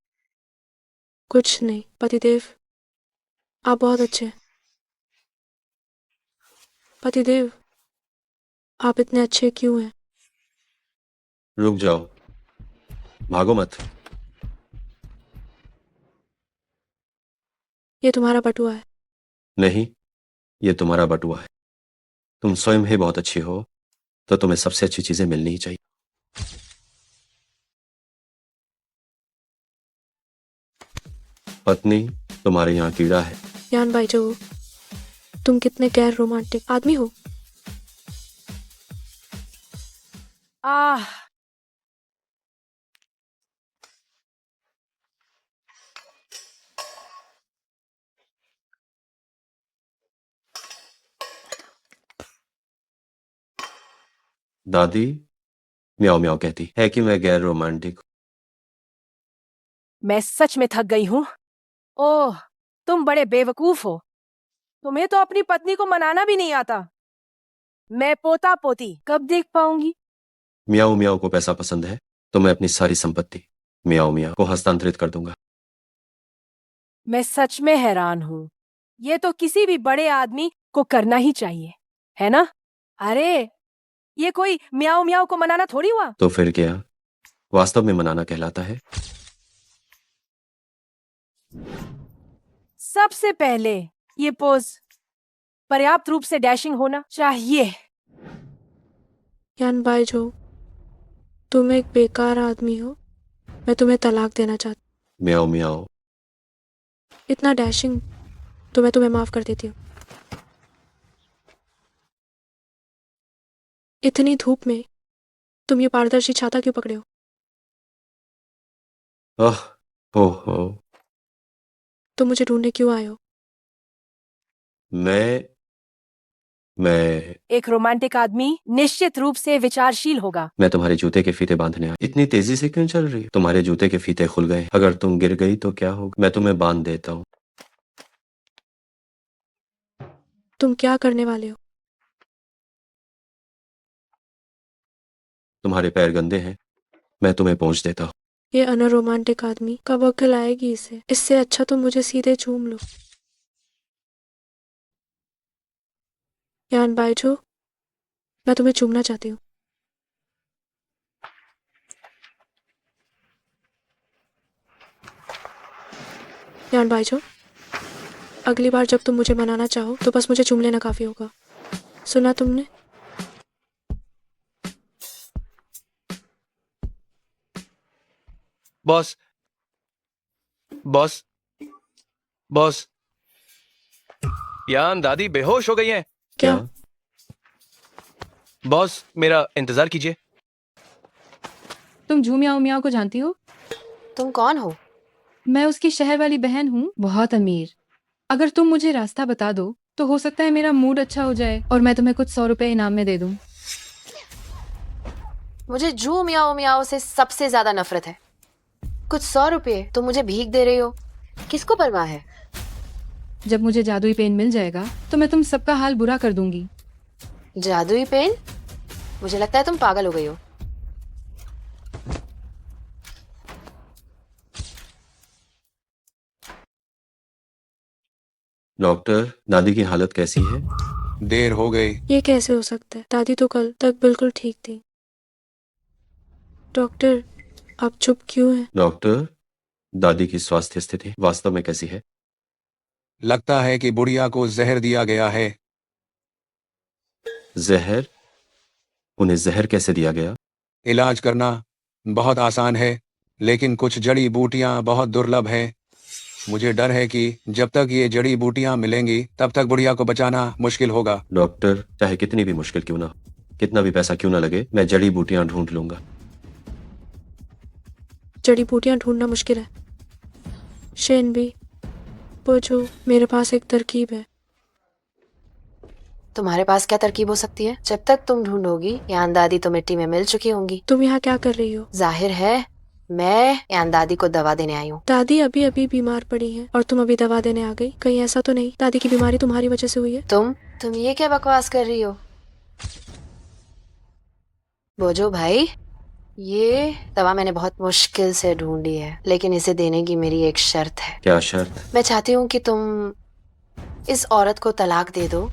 कुछ नहीं पतिदेव, आप बहुत अच्छे हैं। पतिदेव, आप इतने अच्छे क्यों हैं? रुक जाओ, भागो मत। ये तुम्हारा बटुआ है। नहीं, ये तुम्हारा बटुआ है। तुम स्वयं ही बहुत अच्छी हो, तो तुम्हें सबसे अच्छी चीजें मिलनी ही चाहिए। पत्नी, तुम्हारे यहाँ कीड़ा है। यान बाइजो, तुम कितने गैर रोमांटिक आदमी हो। आह दादी म्याओ म्याओ कहती है कि मैं गैर रोमांटिक हूँ। मैं सच में थक गई हूँ। ओह, तुम बड़े बेवकूफ हो। तुम्हें तो अपनी पत्नी को मनाना भी नहीं आता। मैं पोता पोती कब देख पाऊंगी? म्याओ म्याओ को पैसा पसंद है तो मैं अपनी सारी संपत्ति म्याओ म्याओ को हस्तांतरित कर दूंगा। मैं सच में हैरान हूँ। ये तो किसी भी बड़े आदमी को करना ही चाहिए, है ना? अरे, ये कोई म्याऊ म्याऊ को मनाना थोड़ी हुआ। तो फिर क्या वास्तव में मनाना कहलाता है? सबसे पहले ये पोज पर्याप्त रूप से डैशिंग होना चाहिए। यान बाईजो, तुम एक बेकार आदमी हो। मैं तुम्हें तलाक देना चाहती म्याओ म्याओ। हूँ। इतना डैशिंग तो मैं तुम्हें माफ कर देती हूँ। इतनी धूप में तुम ये पारदर्शी छाता क्यों पकड़े हो? आह हो तुम मुझे ढूंढने क्यों आए हो? मैं एक रोमांटिक आदमी निश्चित रूप से विचारशील होगा। मैं तुम्हारे जूते के फीते बांधने आया। इतनी तेजी से क्यों चल रही हो? तुम्हारे जूते के फीते खुल गए। अगर तुम गिर गई तो क्या होगा? मैं तुम्हें बांध देता हूँ। तुम क्या करने वाले हो? तुम्हारे पैर गंदे हैं, मैं तुम्हें पहुंच देता हूँ। ये अनरोमांटिक आदमी कब अक्ल आएगी इसे? इससे अच्छा तुम मुझे सीधे चूम लो। यान बाईजो, मैं तुम्हें चूमना चाहती हूँ। यान बाईजो, अगली बार जब तुम मुझे मनाना चाहो तो बस मुझे चूम लेना काफी होगा। सुना तुमने? बॉस बॉस बॉस, यान दादी बेहोश हो गई हैं। क्या? बॉस, मेरा इंतजार कीजिए। तुम झू म्याओ म्याओ को जानती हो? तुम कौन हो? मैं उसकी शहर वाली बहन हूँ, बहुत अमीर। अगर तुम मुझे रास्ता बता दो तो हो सकता है मेरा मूड अच्छा हो जाए और मैं तुम्हें कुछ 100 रुपए इनाम में दे दूं। मुझे जू मियाओ मियाओ से सबसे ज्यादा नफरत है। कुछ 100 रुपए तुम मुझे भीख दे रही हो, किसको परवाह है? जब मुझे जादुई पेन मिल जाएगा तो मैं तुम सबका हाल बुरा कर दूंगी। जादुई पेन? मुझे लगता है तुम पागल हो गई हो। डॉक्टर, दादी की हालत कैसी है? देर हो गई। ये कैसे हो सकता है? दादी तो कल तक बिल्कुल ठीक थी। डॉक्टर, आप चुप क्यों हैं? डॉक्टर, दादी की स्वास्थ्य स्थिति वास्तव में कैसी है? लगता है कि बुढ़िया को जहर दिया गया है। जहर? उन्हें जहर कैसे दिया गया? इलाज करना बहुत आसान है, लेकिन कुछ जड़ी बूटियां बहुत दुर्लभ हैं। मुझे डर है कि जब तक ये जड़ी बूटियां मिलेंगी तब तक बुढ़िया को बचाना मुश्किल होगा। डॉक्टर, चाहे कितनी भी मुश्किल क्यों ना हो, कितना भी पैसा क्यों ना लगे, मैं जड़ी बूटियां ढूंढ लूंगा। जड़ी बूटियां ढूंढना मुश्किल है शेन भी, पूछो, मेरे पास एक तरकीब है। तुम्हारे पास क्या तरकीब हो सकती है? जब तक तुम ढूंढोगी यान दादी तो मिट्टी में मिल चुकी होंगी। तुम यहाँ क्या कर रही हो? जाहिर है मैं यान दादी को दवा देने आई हूँ। दादी अभी अभी बीमार पड़ी हैं और तुम अभी दवा देने आ गई? कहीं ऐसा तो नहीं दादी की बीमारी तुम्हारी वजह से हुई है? तुम ये क्या बकवास कर रही हो? बोझो भाई, ये दवा मैंने बहुत मुश्किल से ढूंढी है, लेकिन इसे देने की मेरी एक शर्त है। क्या शर्त? मैं चाहती हूँ कि तुम इस औरत को तलाक दे दो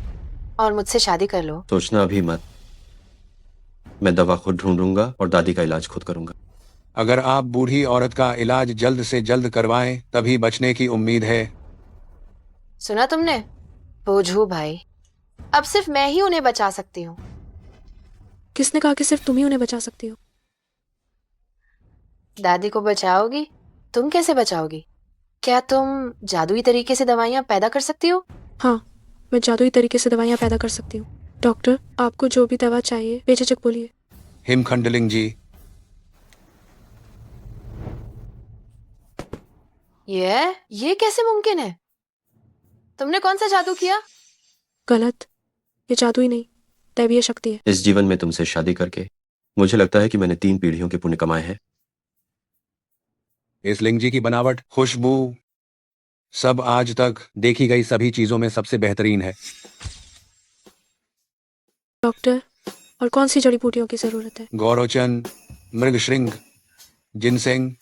और मुझसे शादी कर लो। सोचना अभी मत, मैं दवा खुद ढूंढूंगा और दादी का इलाज खुद करूंगा। अगर आप बूढ़ी औरत का इलाज जल्द से जल्द करवाएं तभी बचने की उम्मीद है। सुना तुमने? बोझू भाई, अब सिर्फ मैं ही उन्हें बचा सकती हूँ। किसने कहा कि सिर्फ तुम ही उन्हें बचा सकती हो? दादी को बचाओगी? तुम कैसे बचाओगी? क्या तुम जादुई तरीके से दवाइयाँ पैदा कर सकती हो? हाँ, मैं जादुई तरीके से दवाइयाँ पैदा कर सकती हूँ। डॉक्टर, आपको जो भी दवा चाहिए बेझिझक बोलिए। हिमखंडलिंग जी। ये कैसे मुमकिन है? तुमने कौन सा जादू किया? गलत। ये जादू ही नहीं, दैवीय शक्ति है। इस जीवन में तुमसे शादी करके मुझे लगता है कि मैंने 3 पीढ़ियों के पुण्य कमाए हैं। इस लिंग जी की बनावट, खुशबू, सब आज तक देखी गई सभी चीजों में सबसे बेहतरीन है। डॉक्टर, और कौन सी जड़ी बूटियों की जरूरत है? गौरोचन, मृगशृंग, जिनसेंग,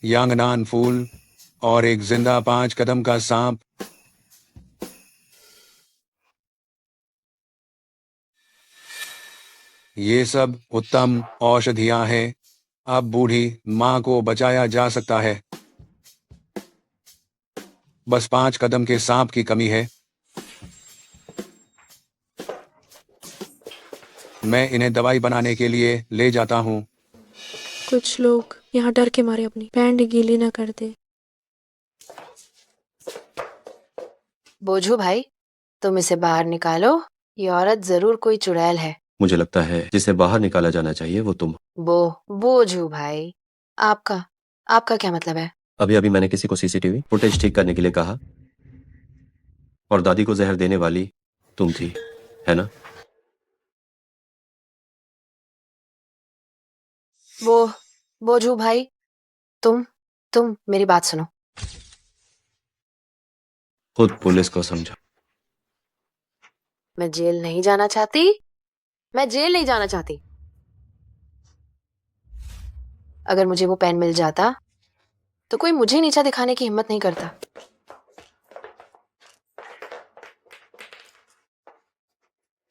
यांगनान फूल और एक जिंदा 5 कदम का सांप। ये सब उत्तम औषधियां हैं। अब बूढ़ी माँ को बचाया जा सकता है। बस 5 कदम के सांप की कमी है। मैं इन्हें दवाई बनाने के लिए ले जाता हूँ। कुछ लोग यहाँ डर के मारे अपनी पैंट गीली न कर दे। बोझू भाई, तुम इसे बाहर निकालो। ये औरत जरूर कोई चुड़ैल है। मुझे लगता है जिसे बाहर निकाला जाना चाहिए वो तुम। बोझू भाई, आपका आपका क्या मतलब है? अभी अभी मैंने किसी को सीसीटीवी फुटेज ठीक करने के लिए कहा और दादी को जहर देने वाली तुम थी, है ना? बोझू भाई, तुम मेरी बात सुनो। खुद पुलिस को समझा। मैं जेल नहीं जाना चाहती। मैं जेल नहीं जाना चाहती। अगर मुझे वो पेन मिल जाता तो कोई मुझे नीचा दिखाने की हिम्मत नहीं करता।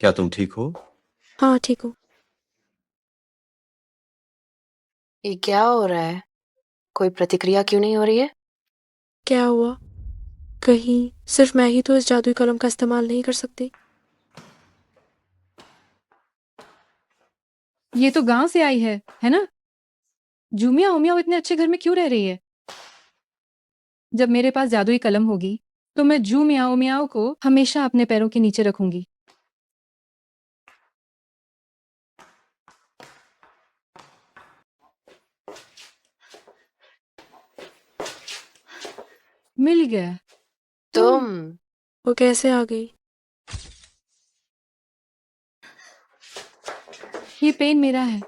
क्या तुम ठीक हो? हाँ, ठीक हूँ। ये क्या हो रहा है? कोई प्रतिक्रिया क्यों नहीं हो रही है? क्या हुआ? कहीं सिर्फ मैं ही तो इस जादुई कलम का इस्तेमाल नहीं कर सकती? ये तो गांव से आई है ना? जूमिया उमिया इतने अच्छे घर में क्यों रह रही है? जब मेरे पास जादुई कलम होगी तो मैं जू मियाओ मियाओ को हमेशा अपने पैरों के नीचे रखूंगी। मिल गया। तुम वो कैसे आ गई? ये पेन मेरा है,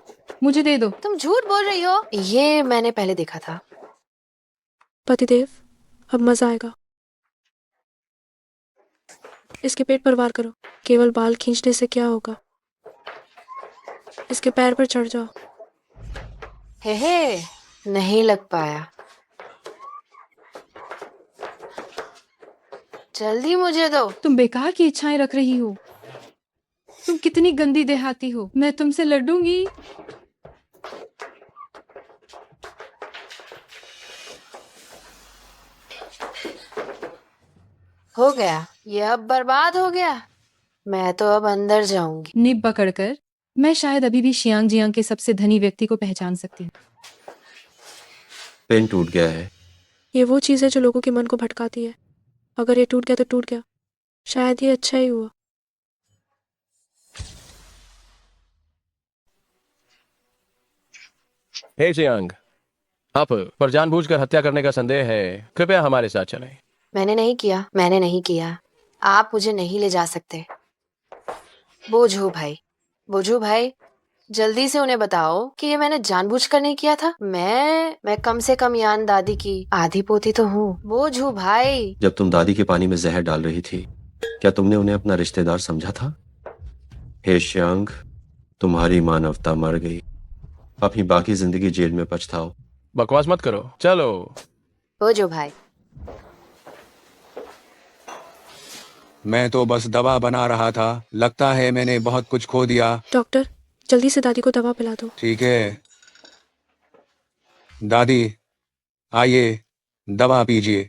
मुझे दे दो। तुम झूठ बोल रही हो। ये मैंने पहले देखा था। पतिदेव, अब मजा आएगा। इसके पेट पर वार करो। केवल बाल खींचने से क्या होगा? इसके पैर पर चढ़ जाओ। हे, नहीं लग पाया। जल्दी मुझे दो। तुम बेकार की इच्छाएं रख रही हो। तुम कितनी गंदी देहाती हो। मैं तुमसे लड़ूंगी। हो गया। ये अब बर्बाद हो गया। मैं तो अब अंदर जाऊंगी। निब पकड़कर मैं शायद अभी भी शियांग जियांग के सबसे धनी व्यक्ति को पहचान सकती हूँ। पेन टूट गया है। ये वो चीज है जो लोगों के मन को भटकाती है। अगर ये टूट गया तो टूट गया। शायद ये अच्छा ही हुआ। हे जियांग, आप पर जानबूझकर हत्या करने का संदेह है। कृपया हमारे साथ चलें। मैंने नहीं किया। आप मुझे नहीं ले जा सकते। बोझू भाई, जल्दी से उन्हें बताओ कि ये मैंने जानबूझकर नहीं किया था। मैं कम से कम यान दादी की आधी पोती तो हूँ। बोझू भाई, जब तुम दादी के पानी में जहर डाल रही थी, क्या तुमने उन्हें अपना रिश्तेदार समझा था? हे श्यांग, तुम्हारी मानवता मर गई। अपनी बाकी जिंदगी जेल में पछताओ। बकवास मत करो, चलो। बोझू भाई, मैं तो बस दवा बना रहा था। लगता है मैंने बहुत कुछ खो दिया। डॉक्टर, जल्दी से दादी को दवा पिला दो। ठीक है दादी, आइए दवा पीजिए।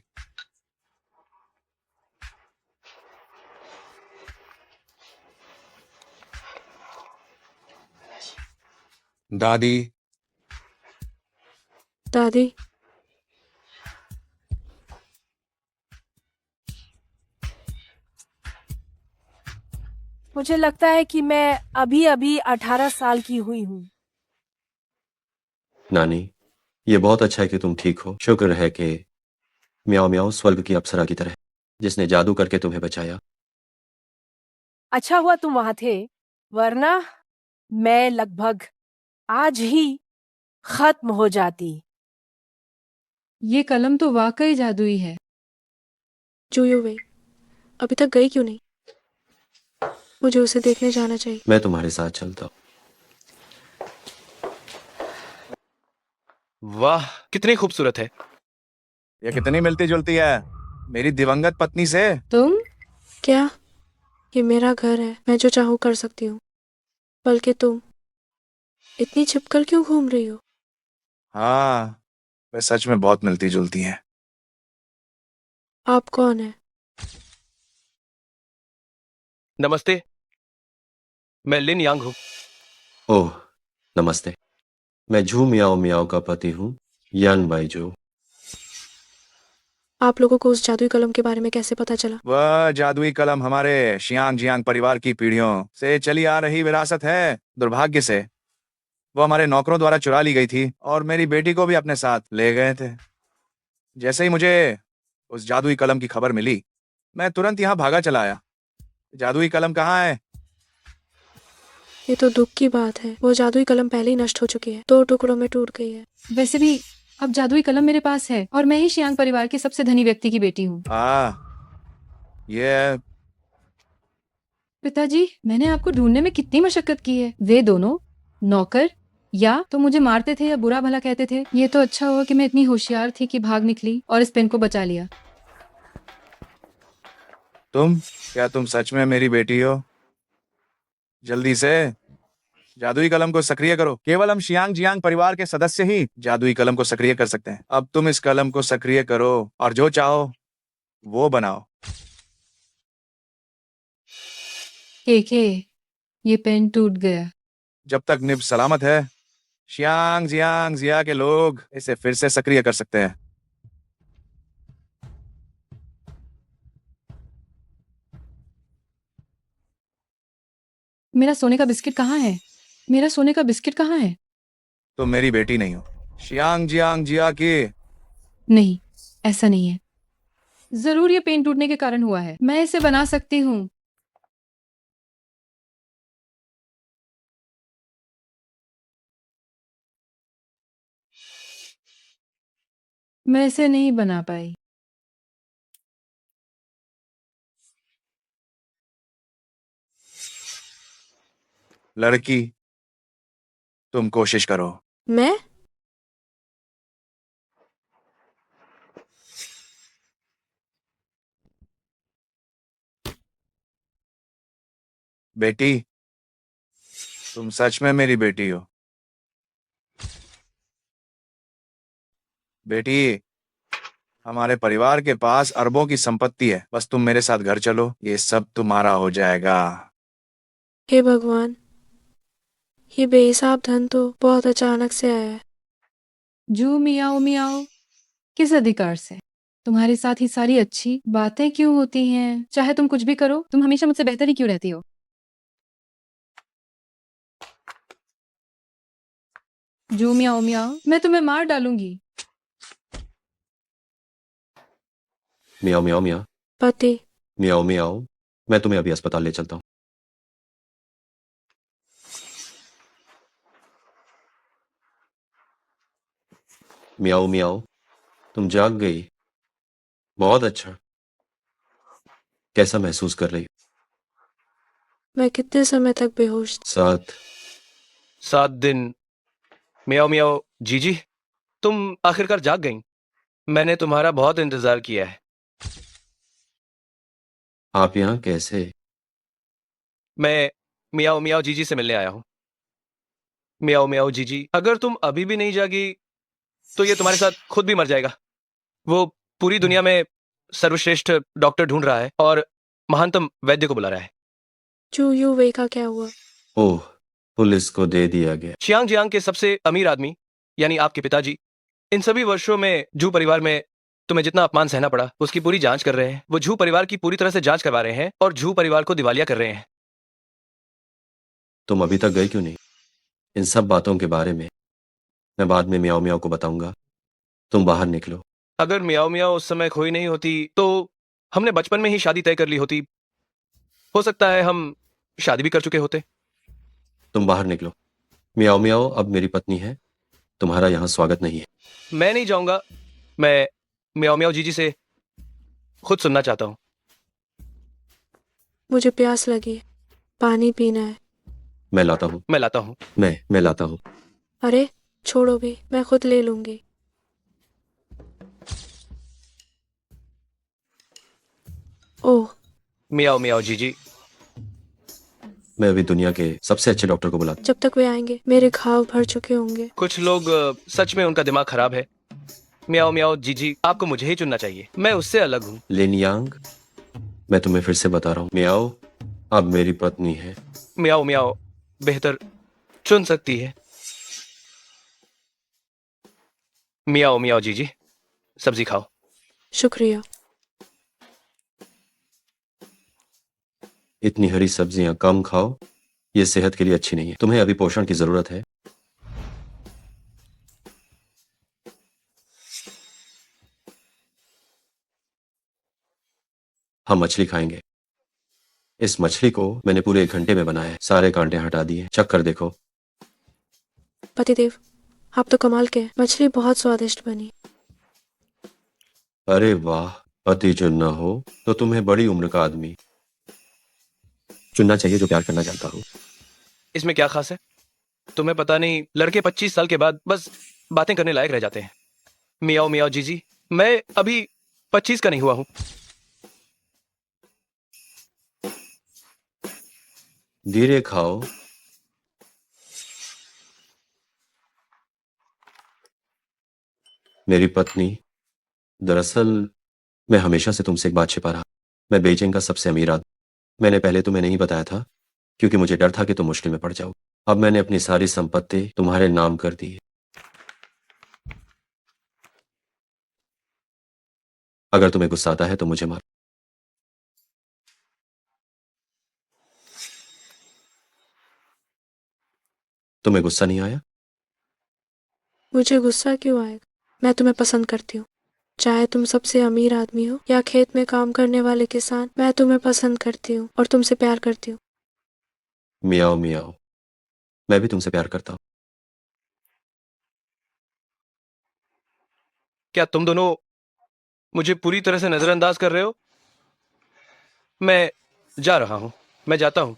दादी, दादी, मुझे लगता है कि मैं अभी अभी 18 साल की हुई हूँ। नानी, ये बहुत अच्छा है कि तुम ठीक हो। शुक्र है कि म्याओ म्याओ स्वर्ग की अप्सरा की तरह, जिसने जादू करके तुम्हें बचाया। अच्छा हुआ तुम वहां थे, वरना मैं लगभग आज ही खत्म हो जाती। ये कलम तो वाकई जादुई है। जूयू वei अभी तक गई क्यों नहीं? मुझे उसे देखने जाना चाहिए। मैं तुम्हारे साथ चलता हूँ। वाह, कितनी खूबसूरत है। ये कितनी मिलती जुलती है मेरी दिवंगत पत्नी से। तुम क्या? ये मेरा घर है, मैं जो चाहूँ कर सकती हूँ। बल्कि तुम इतनी छिपकर क्यों घूम रही हो? हाँ, वे सच में बहुत मिलती जुलती हैं। आप कौन है? नमस्ते, मैं लिन यांग हूँ। ओह, नमस्ते। मैं झू मियाओ मियाओ का पति हूँ, यान बाईजू। आप लोगों को उस जादुई कलम के बारे में कैसे पता चला? वह जादुई कलम हमारे शियांग जियांग परिवार की पीढ़ियों से चली आ रही विरासत है। दुर्भाग्य से वो हमारे नौकरों द्वारा चुरा ली गई थी और मेरी बेटी को भी अपने साथ ले गए थे। जैसे ही मुझे उस जादुई कलम की खबर मिली, मैं तुरंत यहाँ भागा चला आया। जादुई कलम कहाँ है? ये तो दुख की बात है। वो जादुई कलम पहले ही नष्ट हो चुकी है, 2 टुकड़ों में टूट गई है। वैसे भी अब जादुई कलम मेरे पास है और मैं ही शियांग परिवार के सबसे धनी व्यक्ति की बेटी हूँ। ये पिताजी, मैंने आपको ढूंढने में कितनी मशक्कत की है। वे दोनों नौकर या तो मुझे मारते थे या बुरा भला कहते थे। ये तो अच्छा हुआ कि मैं इतनी होशियार थी कि भाग निकली और इस पेन को बचा लिया। क्या तुम सच में मेरी बेटी हो? जल्दी से जादुई कलम को सक्रिय करो। केवल हम शियांग जियांग परिवार के सदस्य ही जादुई कलम को सक्रिय कर सकते हैं। अब तुम इस कलम को सक्रिय करो और जो चाहो वो बनाओ। केके, ये पेन टूट गया। जब तक निब सलामत है, शियांग जियांग जिया के लोग इसे फिर से सक्रिय कर सकते हैं। मेरा सोने का बिस्किट कहाँ है? मेरा सोने का बिस्किट कहाँ है? तुम मेरी बेटी नहीं हो, शियांग जियांग जिया की। नहीं, ऐसा नहीं है। जरूर ये पेन टूटने के कारण हुआ है। मैं इसे बना सकती हूँ। मैं इसे नहीं बना पाई। लड़की, तुम कोशिश करो। मैं? बेटी, तुम सच में मेरी बेटी हो। बेटी, हमारे परिवार के पास अरबों की संपत्ति है। बस तुम मेरे साथ घर चलो, ये सब तुम्हारा हो जाएगा। हे भगवान, ये बेहिसाब धन तो बहुत अचानक से आया है। जू मियाओ मियाओ, किस अधिकार से? तुम्हारे साथ ही सारी अच्छी बातें क्यों होती हैं? चाहे तुम कुछ भी करो, तुम हमेशा मुझसे बेहतर ही क्यों रहती हो? जू मियाओ मियाओ, मैं तुम्हें मार डालूंगी। मियाओ मियाओ मियाओ। पति, मियाओ मियाओ, मैं तुम्हें अभी अस्पताल ले चलता हूँ। मियाओ मियाओ, तुम जाग गई। बहुत अच्छा। कैसा महसूस कर रही हो? मैं कितने समय तक बेहोश थी? 7 दिन। मियाओ मियाओ जीजी, तुम आखिरकार जाग गईं। मैंने तुम्हारा बहुत इंतजार किया है। आप यहाँ कैसे? मैं मियाओ मियाओ जीजी से मिलने आया हूँ। मियाओ मियाओ जीजी, अगर तुम अभी भी नहीं जागी तो ये तुम्हारे साथ खुद भी मर जाएगा। वो पूरी दुनिया में सर्वश्रेष्ठ डॉक्टर ढूंढ रहा है और महानतम वैद्य को बुला रहा है। जू यू वei का क्या हुआ? ओह, पुलिस को दे दिया गया। शियांग जियांग के सबसे अमीर आदमी यानी आपके पिताजी इन सभी वर्षों में जू परिवार में तुम्हें जितना अपमान सहना पड़ा उसकी पूरी जांच कर रहे हैं। वो जू परिवार की पूरी तरह से जांच करवा रहे हैं और जू परिवार को दिवालिया कर रहे हैं। तुम अभी तक गए क्यों नहीं? इन सब बातों के बारे में मैं बाद में मियाओ मियाओ को बताऊंगा। तुम बाहर निकलो। अगर मियाओ मियाओ उस समय खोई नहीं होती तो हमने बचपन में ही शादी तय कर ली होती। हो सकता है हम शादी भी कर चुके होते। तुम बाहर निकलो। मियाओ मियाओ अब मेरी पत्नी है, तुम्हारा यहाँ स्वागत नहीं है। मैं नहीं जाऊंगा। मैं मियाओ मियाओ जीजी से खुद सुनना चाहता हूँ। मुझे प्यास लगी है, पानी पीना है। मैं लाता हूँ। मैं लाता हूँ। मैं लाता हूँ। अरे छोड़ो भी, मैं खुद ले लूंगी। ओह, मियाओ मियाओ जीजी। मैं अभी दुनिया के सबसे अच्छे डॉक्टर को बुलाता जब तक वे आएंगे मेरे घाव भर चुके होंगे। कुछ लोग सच में उनका दिमाग खराब है। मियाओ मियाओ जीजी, आपको मुझे ही चुनना चाहिए। मैं उससे अलग हूँ। लिन यांग, मैं तुम्हें फिर से बता रहा हूँ, मियाओ अब मेरी पत्नी है। मियाओ मियाओ बेहतर चुन सकती है। मियाओ मियाओ जीजी, सब्जी खाओ। शुक्रिया। इतनी हरी सब्जियां कम खाओ, ये सेहत के लिए अच्छी नहीं है। तुम्हें अभी पोषण की जरूरत है। हम मछली खाएंगे। इस मछली को मैंने पूरे 1 घंटे में बनाया है, सारे कांटे हटा दिए। चक्कर देखो। पतिदेव, आप तो कमाल के हैं। मछली बहुत स्वादिष्ट बनी। अरे वाह, पति चुनना हो तो तुम्हें बड़ी उम्र का आदमी चुनना चाहिए जो प्यार करना जानता हो। इसमें क्या खास है? तुम्हें पता नहीं, लड़के 25 साल के बाद बस बातें करने लायक रह जाते हैं। मियाओ मियाओ जीजी, मैं अभी 25 का नहीं हुआ हूं। धीरे खाओ। मेरी पत्नी, दरअसल मैं हमेशा से तुमसे एक बात छिपा रहा। मैं बेइजिंग का सबसे अमीर आदमी। मैंने पहले तुम्हें नहीं बताया था क्योंकि मुझे डर था कि तुम मुश्किल में पड़ जाओ। अब मैंने अपनी सारी संपत्ति तुम्हारे नाम कर दी है। अगर तुम्हें गुस्सा आता है तो मुझे मारो। तुम्हें गुस्सा नहीं आया? मुझे गुस्सा क्यों आएगा? मैं तुम्हें पसंद करती हूँ, चाहे तुम सबसे अमीर आदमी हो या खेत में काम करने वाले किसान। मैं तुम्हें पसंद करती हूँ और तुमसे प्यार करती हूँ। मियाओ मियाओ, मैं भी तुमसे प्यार करता हूँ। क्या तुम दोनों मुझे पूरी तरह से नजरअंदाज कर रहे हो? मैं जा रहा हूं। मैं जाता हूं।